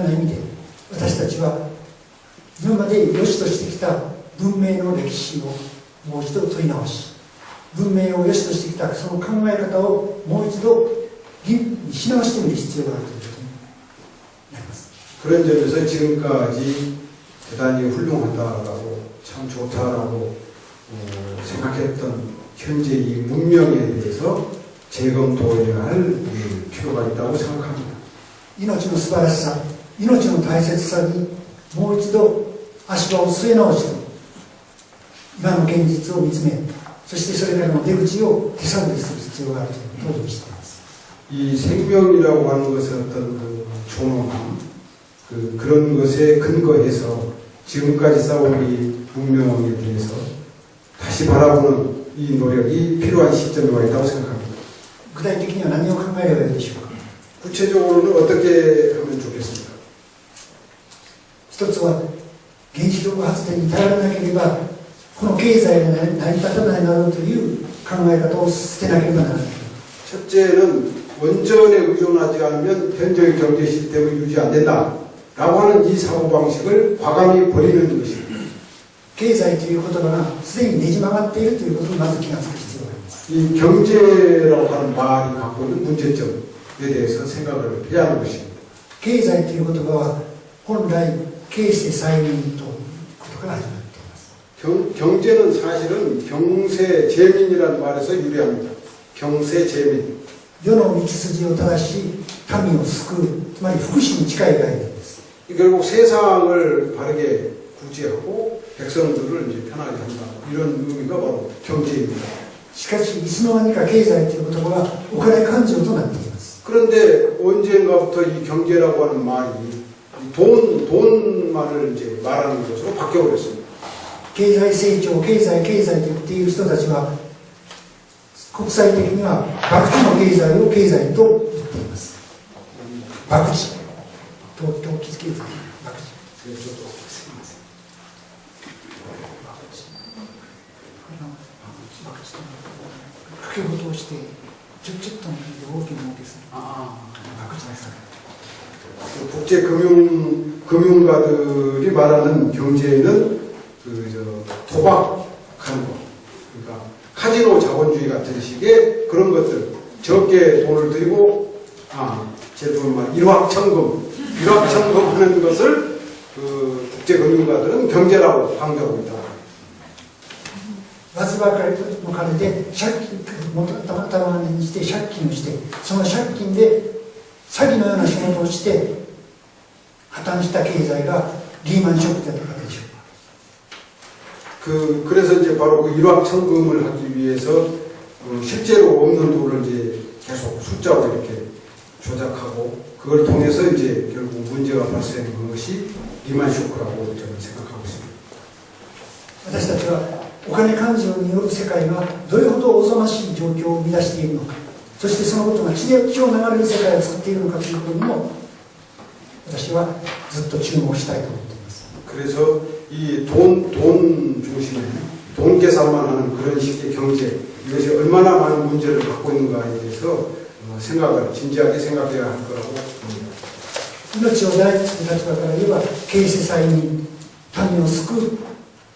な意味で私たちは今まで良しとしてきた文明の歴史をもう一度問い直し、文明を良しとしてきたその考え方をもう一度吟味し直してみる必要があるということになります。 그런 점에서 지금까지 대단히 훌륭하다라고 참 좋다라고 생각했던 현재 이 문명에 대해서 재검토해야 할 필요가 있다고 생각합니다. 命の素晴らしさ、命の大切さにもう一度足場を据え直して今の現実を見つめ、そしてそれからの出口を手探りする必要があるということを意識しています。 이 생명이라고 하는 것은 어떤 그 존엄함, 그런 것에 근거해서 지금까지 쌓아온 이 문명에 대해서 다시 바라보는 이 노력이 필요한 시점에 와 있다고 생각합니다. 具体的には何を考えればいいでしょうか。 구체적으로는 어떻게 하면 좋겠습니까? 一つは原子力発電に頼らなければこの経済が成り立たないだろうという考え方を捨てなければならない。 첫째는 원전에 의존하지 않으면 현재의 경제 시스템을 유지 안 된다라고 하는 이 사고방식을 과감히 버리는 것입니다. 経済という言葉がすでにねじ曲がっているということにまず気がつく必要があります。 이 경제라고 하는 말이 갖고 있는 문제점에 대해서 생각을 해야 하는 것입니다. 経済という言葉は本来経世済民ということから始まっています。 경제는 사실은 경세재민이라는 말에서 유래합니다. 경세재민. 世の道筋を正し民を救う、つまり福祉に近い概念です。 결국 세상을 바르게 구제하고 백성들을 이제 편하게 한다. 이런 의미가 바로 경제입니다. しかしいつの間にか経済という言葉はお金勘定となっています。 그런데 언젠가부터 이 경제라고 하는 말이 돈만을 이제 말하는 것으로 바뀌어버렸습니다. 経済成長、経済と言っている人たちは国際的には博打の経済を経済と言っています。博打、投機経済、博打。すみません。博打と掛け事をしてちょっとの大きな儲けする。博打ですね。 금융가들이 말하는 경제는 도박하는 거, 그러니까 카지노 자본주의 같은 식의 그런 것들, 적게 돈을 들이고 제 돈 막 일확천금 일확천금하는 것을 그 국제금융가들은 경제라고 강조하고 있다. 罰ばかりの金で借金頭にして借金をして、その借金で詐欺のような仕事をして破綻した経済がリーマンショックだったわけでしょうか。 그래서 이제 바로 그 일확천금을 하기 위해서 실제로 없는 돈을 이제 계속 숫자로 이렇게 조작하고 그걸 통해서 이제 결국 문제가 발생한 것이 리만 쇼크라고 저는 생각하고 있습니다. 私たちはお金勘定による世界がどれほどおぞましい状況を生み出しているのか、そしてそのことが血を流れる世界を作っているのかということにも私はずっと注目したいと思っています。 그래서 이 돈 중심의 돈 계산만 하는 그런 식의 경제 이것이 얼마나 많은 문제를 갖고 있는가에 대해서 진지하게 생각해야 할 거라고 봅니다. 命を大事に立場から言えば経世済民民を救う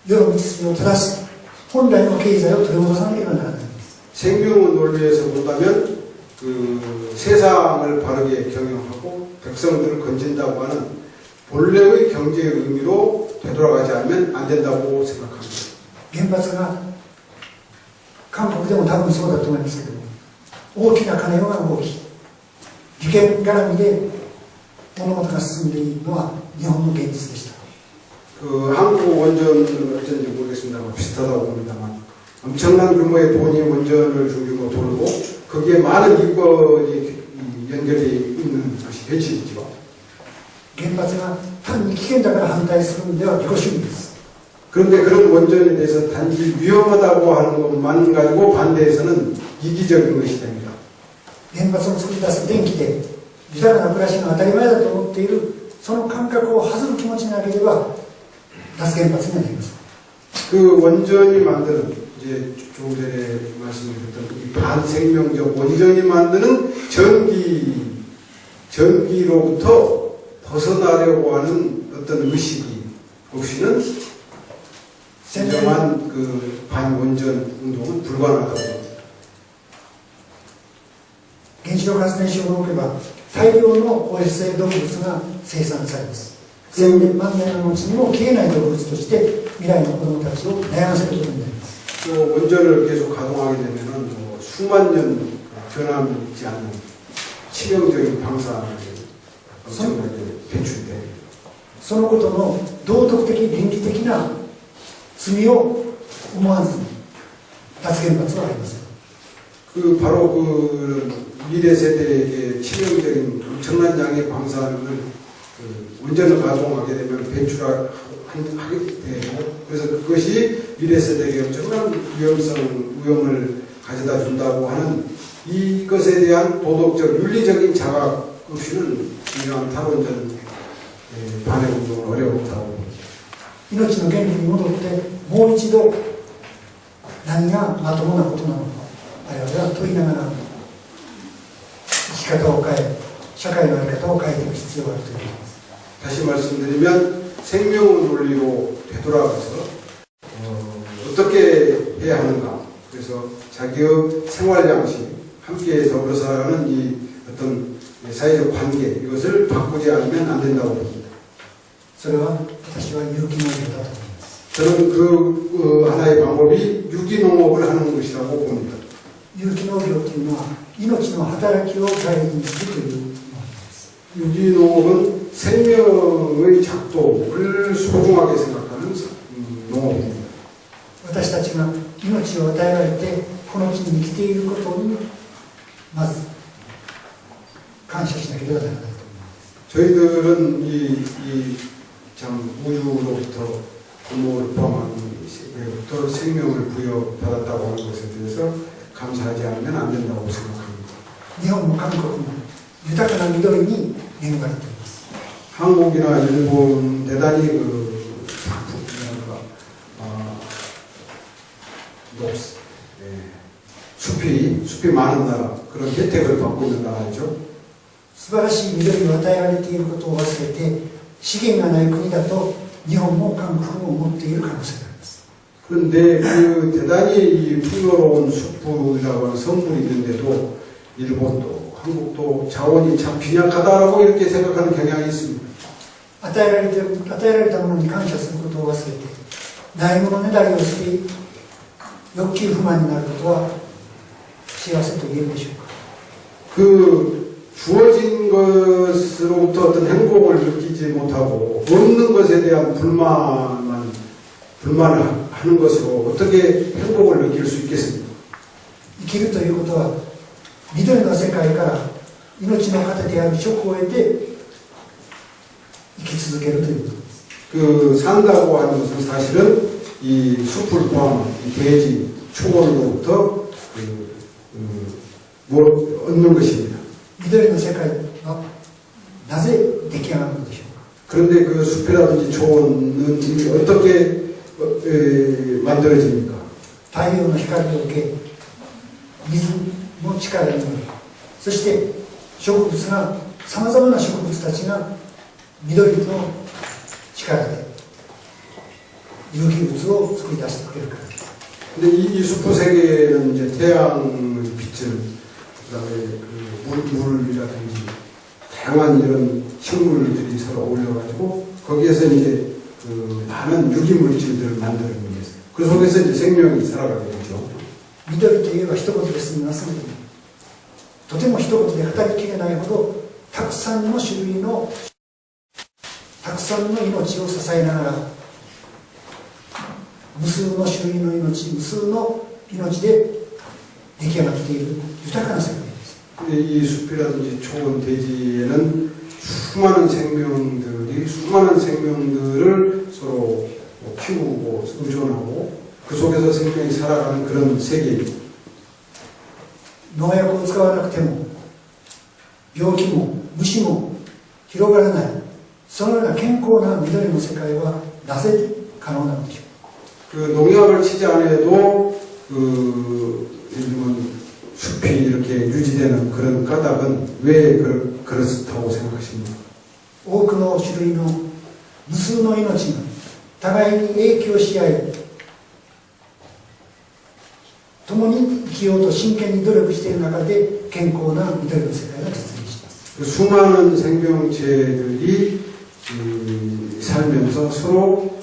世の道筋を正す本来の経済を取り戻さなければならないんです。 생명 논리에서 본다면 그 세상을 바르게 경영하고 백성들을 건진다고 하는 본래의 경제의 의미로 되돌아가지 않으면 안 된다고 생각합니다. 原発が韓国でも多分そうだと思いますけども、大きな金が動き利権絡みで物事が進んでいるのは日本の現実でした。 그 한국 원전은 어쩐지 모르겠습니다만 비슷하다고 봅니다만 엄청난 규모의 돈이 원전을 중심으로 돌고 거기에 많은 이권이 연결이 있는 것이 현실이죠. 原発が単に危険だから反対するのでは自己主義です。 그런데 그런 원전에 대해서 단지 위험하다고 하는 것만 가지고 반대해서는 이기적인 것이 됩니다. 原発を作り出す電気で豊かな暮らしが当たり前だと思っているその感覚を外る気持ちがなければ脱原発にはなりません。 그 원전이 만드는 이제 조금 전에 말씀드렸던 이 반생명적 원전이 만드는 전기로부터 벗어나려고 하는 어떤 의식이 없이는 진정한 그 반원전 운동은 불가능하다고 합니다. 原子力発電所を置けば大量の放射性毒物が生産されます。千年万年の後にも消えない毒物として未来の子どもたちを悩ませることになります。 또 원전을 계속 가동하게 되면은 수만 년 변함지 않는 치명적인 방사능이 엄청나게 배출됩니다. そのことの道徳的倫理的な罪を思わずに脱原発はありません。 그 바로 그 미래 세대에게 치명적인 엄청난 양의 방사능을 원전을 가동하게 되면 배출하게 되고 그래서 그것이 미래 세대에게 엄청난 위험을 가져다 준다고 하는 이것에 대한 도덕적 윤리적인 자각 없이는 이러한 탈원전 반대 운동은 어렵다고 봅니다. 命の原理に戻ってもう一度何がまともなことなのか我々は問いながら生き方を変え社会の在り方を変えていく必要があるということです。 다시 말씀드리면 생명 논리로 되돌아가서 어떻게 해야 하는가 그래서 자기의 생활 양식 함께 더불어 살아가는 이 어떤 사회적 관계 이것을 바꾸지 않으면 안 된다고 봅니다. それは私は有機農業だと思います。 저는 그 하나의 방법이 유기농업을 하는 것이라고 봅니다. 有機農業というのは命の働きを大事にするというものです。 유기농업은 생명의 작동을 소중하게 생각하는 농업입니다. 私たちが命を与えられてこの地に生きていることにまず感謝しなければならないと思います。 저희들은 참 우주로부터 부모를 포함한 세계로부터 생명을 부여받았다고 하는 것에 대해서 감사하지 않으면 안 된다고 생각합니다. 日本も韓国も豊かな緑に恵まれています。 한국이나 일본 대단히 숲이 많은 나라 그런 혜택을 받고 있는 나라죠. 素晴らしい緑を与えられていることを忘れて資源がない国だと日本も韓国も思っている可能性があります。 그런데 그 대단히 이 풍요로운 숲이라고 하는 성분이 있는데도 일본도 한국도 자원이 참 빈약하다라고 이렇게 생각하는 경향이 있습니다. 与えられたものに感謝することを忘れて、ないものねだりをして欲求不満になることは幸せと言えるでしょうか。 그 주어진 것으로부터 어떤 행복을 느끼지 못하고 없는 것에 대한 불만을 하는 것으로 어떻게 행복을 느낄 수 있겠습니까? 生きるということは緑の世界から命の糧である食を得て生き続けるということです。 그 산다고 하는 것은 사실은 이 숲을 포함한 이 대지 초원으로부터 뭘 얻는 것입니다. 緑の世界はなぜ出来上がるのでしょうか。 그런데 그 숲이라든지 초원은 이미 어떻게 만들어집니까? 太陽の光を受け、水の力による、そして植物が、さまざまな植物たちが緑の力で有機物を作り出してくれるからです。 근데 이 숲의 세계는 이제 태양의 빛을 그다음에 그 물이라든지 다양한 이런 식물들이 서로 어울려가지고 거기에서 이제 그 많은 유기물질들을 만들어내면서 그 속에서 이제 생명이 살아가게 되죠. 緑といえば一言で済みますので、とても一言で語りきれないほどたくさんの種類のたくさんの命を支えながら、無数の種類の命、無数の命で出来上がっている豊かな世界です。 이 숲이라든지 초원 대지에는 수많은 생명들을 서로 키우고 의존하고 그 속에서 생명이 살아가는 그런 세계입니다. 農薬を使わなくても病気も虫も広がらない、そのような健康な緑の世界はなぜ可能なのでしょう。 그 농약을 치지 않아도 요즘은 숲이 이렇게 유지되는 그런 까닭은 왜 그렇다고 생각하십니까? 多くの種類の無数の命が互いに影響し合い、共に生きようと真剣に努力している中で健康な緑の世界が実現します。 그 수많은 생명체들이 살면서 서로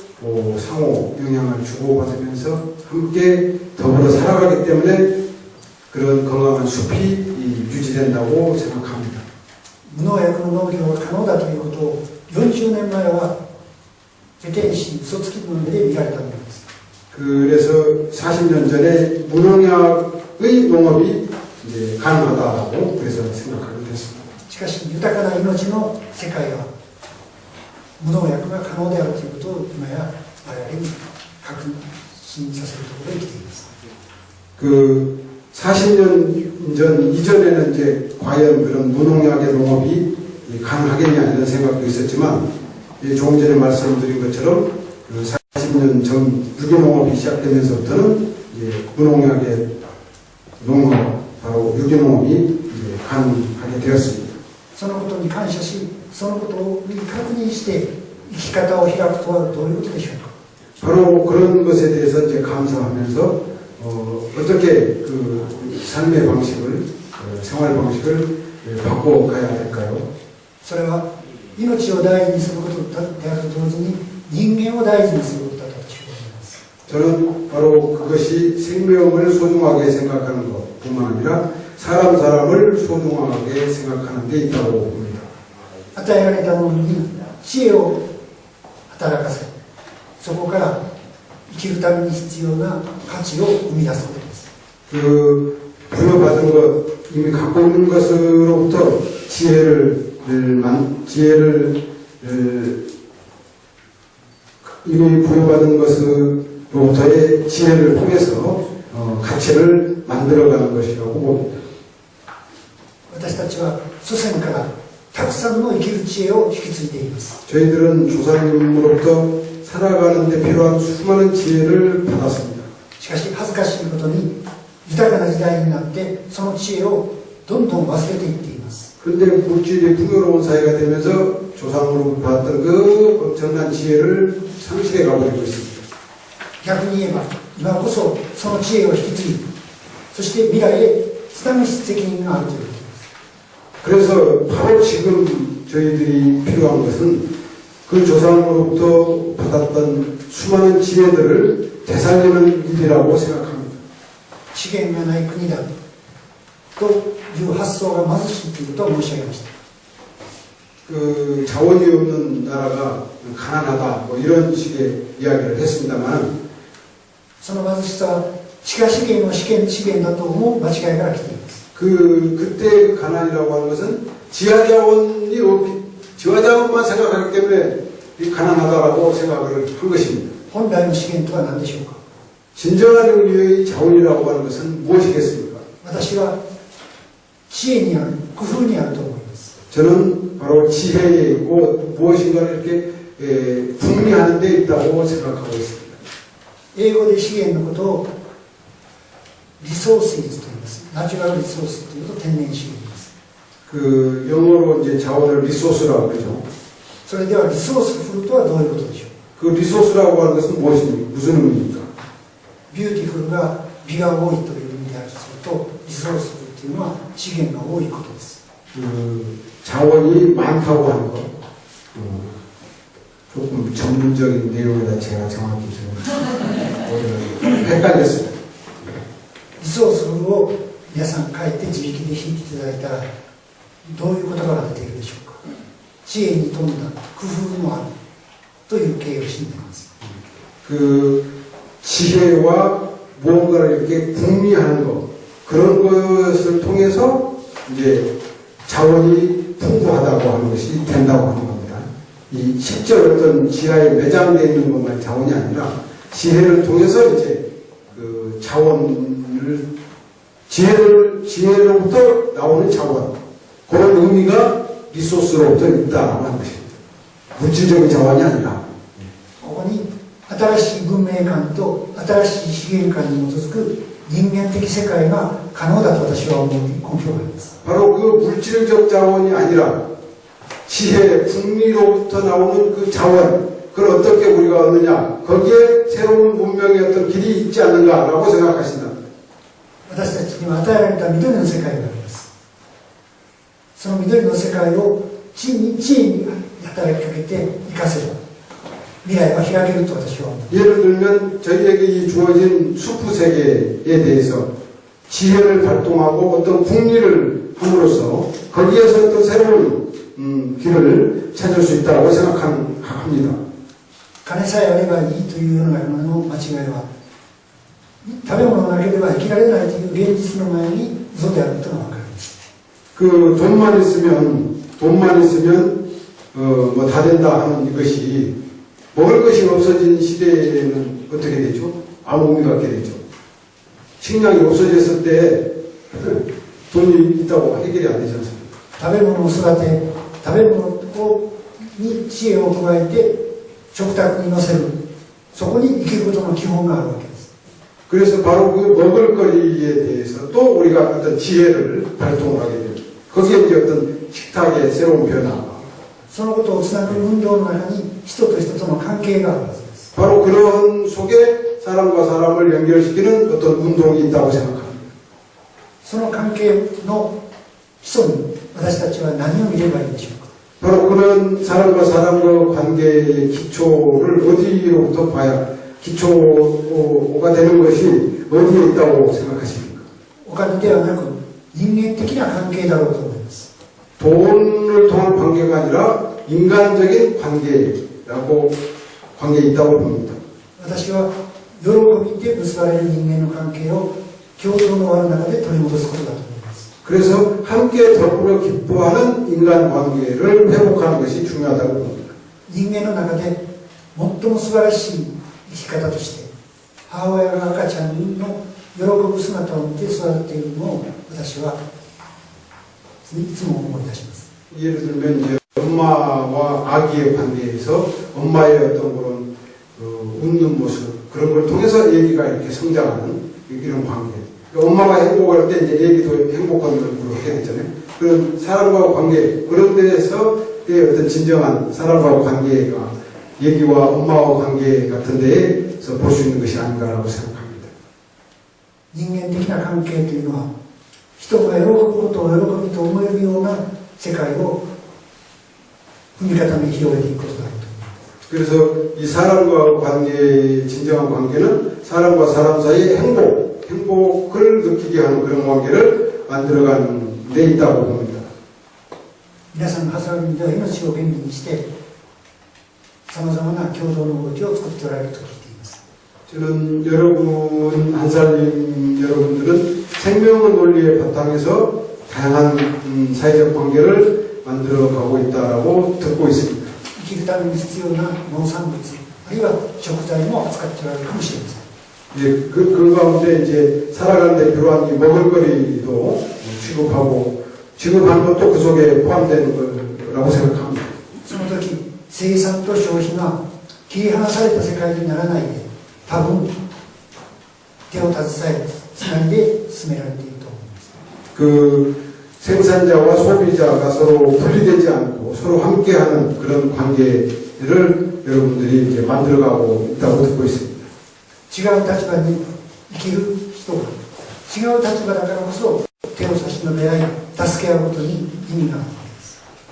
상호 영향을 주고받으면서 함께 더불어 살아가기 때문에 그런 건강한 숲이 유지된다고 생각합니다. 無農薬の農業が可能だということを40年前はペテン師嘘つきの目で見られたものです。 그래서 40년 전에 무농약의 농업이 이제 가능하다고 그래서 생각하게 됐습니다. しかし豊かな命の世界は無農薬が可能であるということを今や我々に確信させるところに来ています。 그 40년 전 이전에는 이제 과연 그런 무농약의 농업이 가능하겠냐 이런 생각도 있었지만 조금 전에 말씀드린 것처럼 그 40년 전 유기농업이 시작되면서부터는 이제 무농약의 농업, 바로 유기농업이 이제 가능하게 되었습니다. そのことに感謝し、そのことを確認して生き方を開くとはどういうことでしょうか。 바로 그런 것에 대해서 이제 감사하면서 어떻게 그 삶의 방식을, 생활 방식을 바꿔가야 될까요? それは命を大事にすることであると同時に人間を大事にすることだと私は思います。 저는 바로 그것이 생명을 소중하게 생각하는 것뿐만 아니라 사람을 소중하게 생각하는 데 있다고 봅니다. 与えられたものに知恵を働かせ、そこから生きるために必要な価値を生み出すことです。 그 부여받은 것, 이미 갖고 있는 것으로부터 이미 부여받은 것으로부터의 지혜를 통해서 가치를 만들어가는 것이라고 봅니다. 私たちは祖先からたくさんの生きる知恵を引き継いでいます。 저희들은 조상님으로부터 살아가는 데 필요한 수많은 지혜를 받았습니다. しかし恥ずかしいことに豊かな時代になってその知恵をどんどん忘れていっています。 그런데 물질이 풍요로운 사회가 되면서 조상으로부터 받았던 그 엄청난 지혜를 상실해 가버리고 있습니다. 逆に言えば今こそその知恵を引き継ぎ、そして未来へつなぐ責任があるということです。 그래서 바로 지금 저희들이 필요한 것은 그 조상으로부터 받았던 수많은 지혜들을 되살리는 일이라고 생각합니다. 資源がない国だという発想が貧しいということを申し上げました。 그 자원이 없는 나라가 가난하다 뭐 이런 식의 이야기를 했습니다만 その貧しさは地下資源を資源だと思う間違いから来ています。 그때 가난이라고 하는 것은 지하자원이 지하자원만 생각하기 때문에 이 가난하다라고 생각을 한 것입니다. 本来の資源とは何でしょうか。 진정한 의미의 자원이라고 하는 것은 무엇이겠습니까? 私は知恵にある、工夫にあると思います。 저는 바로 지혜에 있고 무엇인가를 이렇게 풍미하는 데 있다고 생각하고 있습니다. 英語で資源のことをリソースと言います。ナチュラルリソースというと天然資源です。 그 영어로 이제 자원을 리소스라고 그러죠. それではリソースフルとはどういうことでしょう。 그 리소스라고 하는 것은 무엇입니까? 무슨 의미입니까? ビューティフルが美が多いという意味であるとすると、リソースフルというのは資源が多いことです。 그 자원이 많다고 하는 거. 조금 전문적인 내용이라 제가 정확히 좀 헷갈렸습니다. リソースフルを皆さん書いて自力で引いていただいたらどういう言葉が出ているでしょうか。知恵に富んだ工夫もあるという形容詞になります。 그 지혜와 무언가를 이렇게 궁리하는 것 그런 것을 통해서 이제 자원이 풍부하다고 하는 것이 된다고 하는 겁니다. 이 실제 어떤 지하에 매장되어 있는 것만 자원이 아니라 지혜를 통해서 이제 그 자원을 지혜로부터 나오는 자원 그런 의미가 리소스로부터 있다라고 하는 것입니다. 물질적인 자원이 아니라 ここに新しい文明観と新しい資源観に基づく人間的世界が可能だと私は思う根拠があります。 바로 그 물질적 자원이 아니라 지혜, 풍미로부터 나오는 그 자원 그걸 어떻게 우리가 얻느냐 거기에 새로운 문명의 어떤 길이 있지 않는가라고 생각하신다. 私たちには与えられた緑の世界があります。その緑の世界を知恵に働きかけて生かせば未来は開けると私は思う。 예를 들면 저희에게 이 주어진 수프 세계에 대해서 지혜를 발동하고 어떤 궁리를 함으로써 거기에서 어떤 새로운 길을 찾을 수 있다고 생각합니다. 金さえあればいいというようなの間違いは食べ物がなければ生きられないという現実の前に嘘であるというのが分かります。 그 돈만 있으면 뭐 다 된다 하는 이것이 먹을 것이 없어진 시대에는 어떻게 되죠? 아무 의미가 없게 되죠. 식량이 없어졌을 때 돈이 있다고 해결이 안 되지 않습니까? 食べ物を育て食べ物に知恵を加えて食卓に乗せるそこに生きることの基本があるわけです。 그래서 바로 그 먹을거리에 대해서 또 우리가 어떤 지혜를 발동을 하게 됩니다. 거기에 이제 어떤 식탁의 새로운 변화 そのことをつなぐ運動の中に人と人との関係があるはずです。 바로 그런 속에 사람과 사람을 연결시키는 어떤 운동이 있다고 생각합니다. その関係の基礎に私たちは何を見ればいいでしょうか。 바로 그런 사람과 사람과 관계의 기초를 어디로부터 봐야 기초가 되는 것이 어디에 있다고 생각하십니까? お金ではなく人間的な関係だろうと思います。 돈을 통한 관계가 아니라 인간적인 관계라고 관계에 있다고 봅니다. 私は喜びで結ばれる人間の関係を共同の輪の中で取り戻すことだと思います。 그래서 함께 더불어 기뻐하는 인간관계를 회복하는 것이 중요하다고 봅니다. 人間の中で最も素晴らしい生き方として母親が赤ちゃんの喜ぶ姿を見て育っているのを私はいつも思い出します。 예를 들면 이제 엄마와 아기의 관계에서 엄마의 어떤 그런 웃는 모습 그런 걸 통해서 아기가 이렇게 성장하는 이런 관계. 엄마가 행복할 때 이제 아기도 행복한 얼굴로 하게 되잖아요. 그런 사람과 관계 그런 데에서 어떤 진정한 사람과 관계가 아기와 엄마와 관계 같은 데에서 볼 수 있는 것이 아닌가라고 생각합니다. 人間的な関係というのは人が喜ぶことを喜びと思えるような世界を踏み固め広げていくことだろうと。 그래서 이 사람과 관계, 진정한 관계는 사람과 사람 사이의 행복을 느끼게 하는 그런 관계를 만들어가는 데 있다고 봅니다. 皆さんの働きでは命を原理にしてさまざまな共同の動きを作っておられると聞いています。 저는 여러분, 한살림 여러분들은 생명의 논리의 바탕에서 다양한 사회적 관계를 만들어가고 있다고 듣고 있습니다. 生きるために必要な農産物あるいは食材も扱っておられるかもしれません。 예, 그 가운데 이제 살아가는데 필요한 이 먹을거리도 취급하고 취급하는 것도 그 속에 포함되는 거라고 생각합니다. その時生産と消費が切り離された世界にならないで多分手を携えつないで進められていると思います。 그 생산자와 소비자가 서로 분리되지 않고 서로 함께하는 그런 관계를 여러분들이 이제 만들어가고 있다고 듣고 있습니다. 違う立場に生きる人が違う立場だからこそ手を差し伸べ合い助け合うことに意味がある。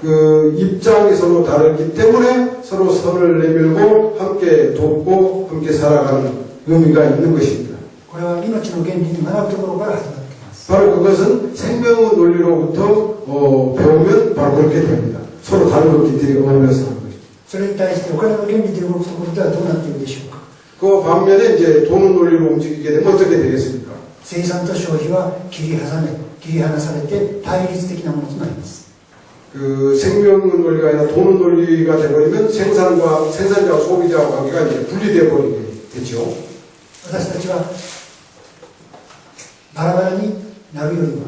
그 입장이 서로 다르기 때문에 서로 선을 내밀고 함께 돕고 함께 살아가는 의미가 있는 것입니다. これは命の原理に学ぶところから始まっています。 바로 그것은 생명의 논리로부터 배우면 바로 그렇게 됩니다. 서로 다른 것들이 어울려서 하는 것입니다. それに対してお金の原理で動くところではどうなっているでしょうか。 그 반면에 이제 돈의 논리로 움직이게 되면 어떻게 되겠습니까? 生産と消費は切り離されて対立的なものとなります。 그 생명의 논리가 아니라 돈의 논리가 되버리면 생산자와 소비자와 관계가 이제 분리되어 버리게 되죠. 私たちはバラバラになるよりは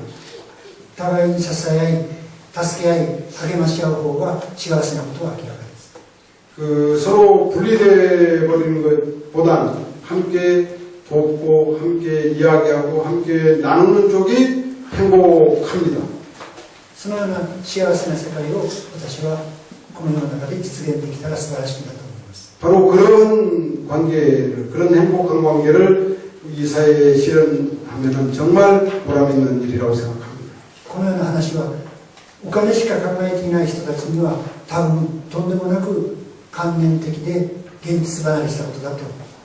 互いに支え合い助け合い励まし合う方が幸せなことは明らかです。 그 서로 분리되어 버리는 것보다는 함께 돕고 함께 이야기하고 함께 나누는 쪽이 행복합니다. そのような幸せな世界を私はこの世の中で実現できたら素晴らしいんだと思います。 바로 그런 관계를, 그런 행복한 관계를 이 사회에 실현하면 정말 보람 있는 일이라고 생각합니다. このような話はお金しか考えていない人たちには多分とんでもなく観念的で現実離れしたことだと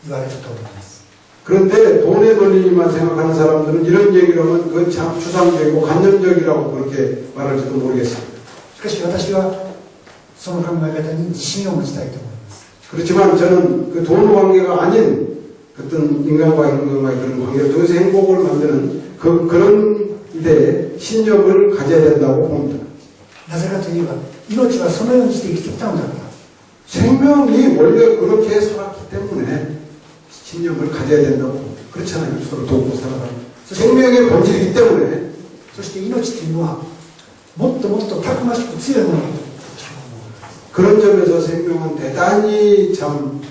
言われると思います。 그런데 돈의 논리만 생각하는 사람들은 이런 얘기를 하면 그건 참 추상적이고 관념적이라고 그렇게 말할지도 모르겠습니다. しかし私はその考え方に自信を持ちたいと思います。 그렇지만 저는 그 돈 관계가 아닌 어떤 인간과 인간과의 그런 관계를 통해서 행복을 만드는 그런 데에 신념을 가져야 된다고 봅니다. なぜかといえば命はそのようにして生きてきたのだから。 생명이 원래 그렇게 살았기 때문에 신념을 가져야 된다고 봅니다. 그렇잖아요. 서로 돕고 살아가는 생명의 본질이기 때문에. そして命というのはもっともっとたくましく強いものだと私は思います。 그런 점에서 생명은 대단히 참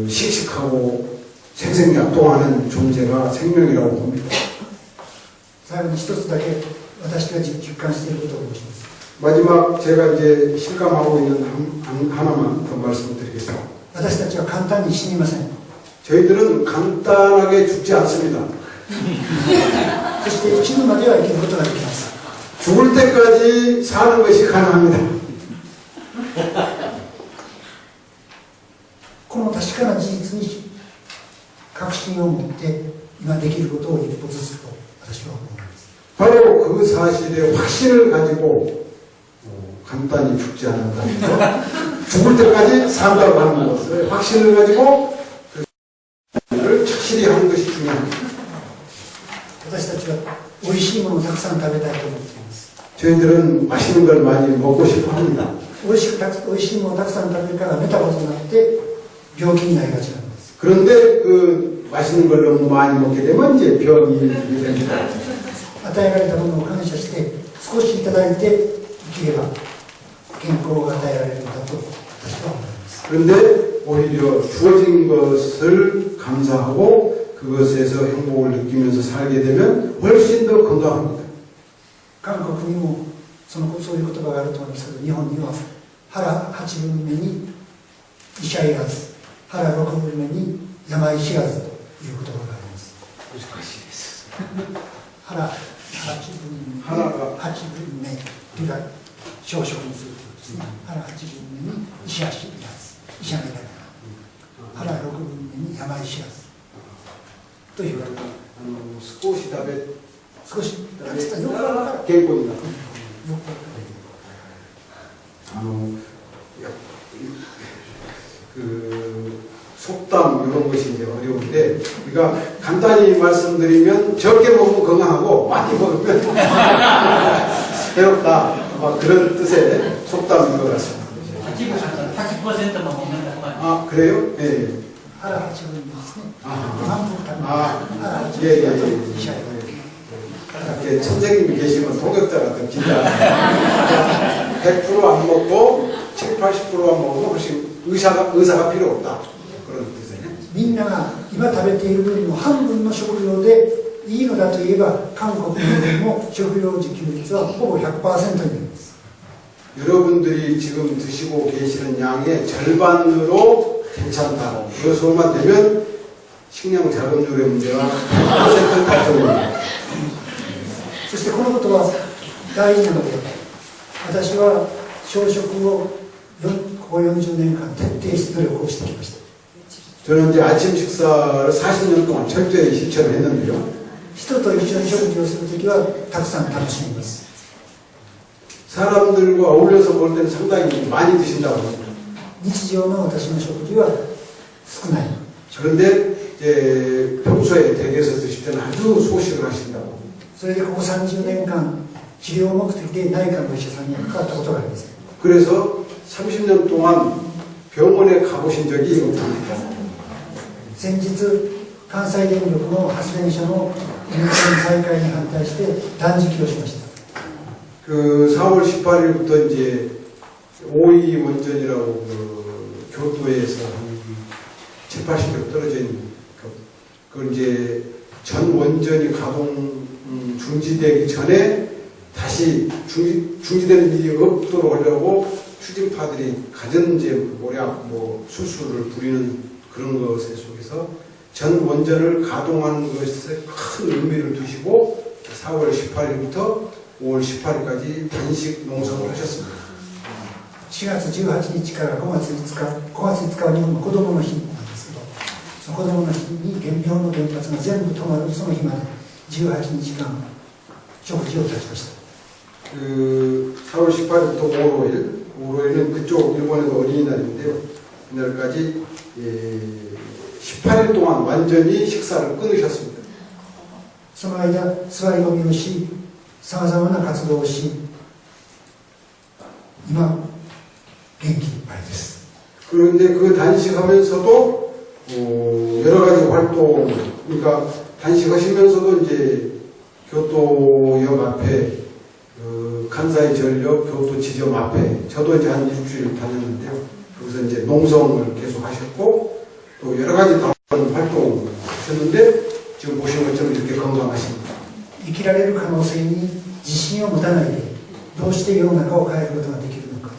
씩씩하고 생생약동하는 존재가 생명이라고 봅니다. 最後に一つだけ私が実感していることを申します。 마지막 제가 이제 실감하고 있는 하나만 더 말씀드리겠습니다. 私たちは簡単に死にません。 저희들은 간단하게 죽지 않습니다. そして死ぬまでは生きることができます。 죽을 때까지 사는 것이 가능합니다. この確かな事実に確信を持って今できることを一歩ずつと私は思います。 바로 그 사실에 확신을 가지고 간단히 죽지 않는다는 거, 죽을 때까지 산다고 하는 것을 확신을 가지고 그를 착실히 하는 것이 중요합니다. 私たちは美味しいものをたくさん食べたいと思っています。 저희들은 맛있는 걸 많이 먹고 싶어 합니다. 美味しいものをたくさん食べるからメタボになって病気になりがちなんです。 그런데 그 맛있는 걸 너무 많이 먹게 되면 이제 병이 됩니다. 与えられたものを感謝して少しいただいて生きれば健康が与えられるんだと私は思います。 그런데 오히려 주어진 것을 감사하고 그것에서 행복을 느끼면서 살게 되면 훨씬 더 건강합니다. 韓国にもそういう言葉があると思いますけど、日本には腹8分目に医者いらず、腹6分目に病知らずという言葉があります。難しいです。腹 하나가 8分目というか朝食にするということですね。腹8分目に石足いらず、石がいらない。腹6分目に山石知らずというわけで少し食べ少し食よくべたわからる。健康になる。よくわかや그 속담 이런 것이 이제 어려운데 우리가 간단히 말씀드리면 적게 먹으면 건강하고 많이 먹으면 괴롭다 그런 뜻의 속담인 것 같습니다. 80%만 먹는다고 하죠. 아 그래요? 예. 腹8分目ですね。 아, 満腹食べあ腹8分 예, 目 예, だと 예. 石がいらない。 이렇게 선생님이 계시면 도덕자 같은 진짜 100%안 먹고 7, 80%안 먹으면 훨씬 의사가 필요 없다 그런 뜻이네. みんなが今食べている分の半分の食料でいいのだといえば韓国の分も食料自給率はほぼ 100% になります。 여러분들이 지금 드시고 계시는 양의 절반으로 괜찮다. 그것만 되면 식량 자금률의 문제가 100% 달성됩니다. そしてこのことは大事なので、私は朝食をここ40年間徹底して努力をしてきました。 저는 이제 아침 식사를 40년 동안 철저히 실천을 했는데요. 人と一緒に食事をするときはたくさん楽しみます。 사람들과 어울려서 먹을 때는 상당히 많이 드신다고 합니다. 日常の私の食事は少ない。 그런데 이제 평소에 댁에서 드실 때는 아주 소식을 하신다고. それでここ30年間治療目的で内科のお医者さんにかかったことがあります。 그래서 30년 동안 병원에 가보신 적이 없답니다. 先日関西電力の発電所の運転再開に反対して断食をしました。 그 4월 18일부터 이제 오이 원전이라고 그 교토에서 한 7, 80km 떨어져 있는 그걸 이제 전 원전이 가동 중지되기 전에 다시 중지되는 일이 없도록 하려고 추진파들이 가전 이제 모략 수술을 부리는 그런 것에 속에서 전 원전을 가동하는 것에 큰 의미를 두시고 4월 18일부터 5월 18일까지 단식 농성을 하셨습니다. 4月18日から5月5日、5月5日は日本の子どもの日なんですけど、その子どもの日に原病の原発が全部止まるその日まで18日間食事をいたしました。 그 4월 18일부터 5월 5일, 5월 5일은 그쪽 일본에도 어린이날인데요. 그날까지 18일 동안 완전히 식사를 끊으셨습니다. その間座り込みをし、さまざまな活動をし、今元気いっぱいです。 그런데 그 단식하면서도 여러 가지 활동, 그러니까 단식하시면서도 이제 교토역 앞에 간사이 전력 교토 지점 앞에 저도 이제 한 일주일 다녔는데요. 거기서 이제 농성을 계속 하셨고 또 여러 가지 다른 활동을 하셨는데 지금 보신 것처럼 이렇게 건강하십니다. 生きられる可能性に自信を持たないで、どうして世の中を変えることができるのか。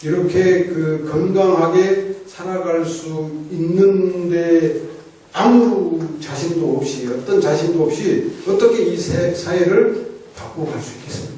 이렇게 그 건강하게 살아갈 수 있는데 아무 자신도 없이 어떤 자신도 없이 어떻게 이 사회를 바꿔갈 수 있겠습니까?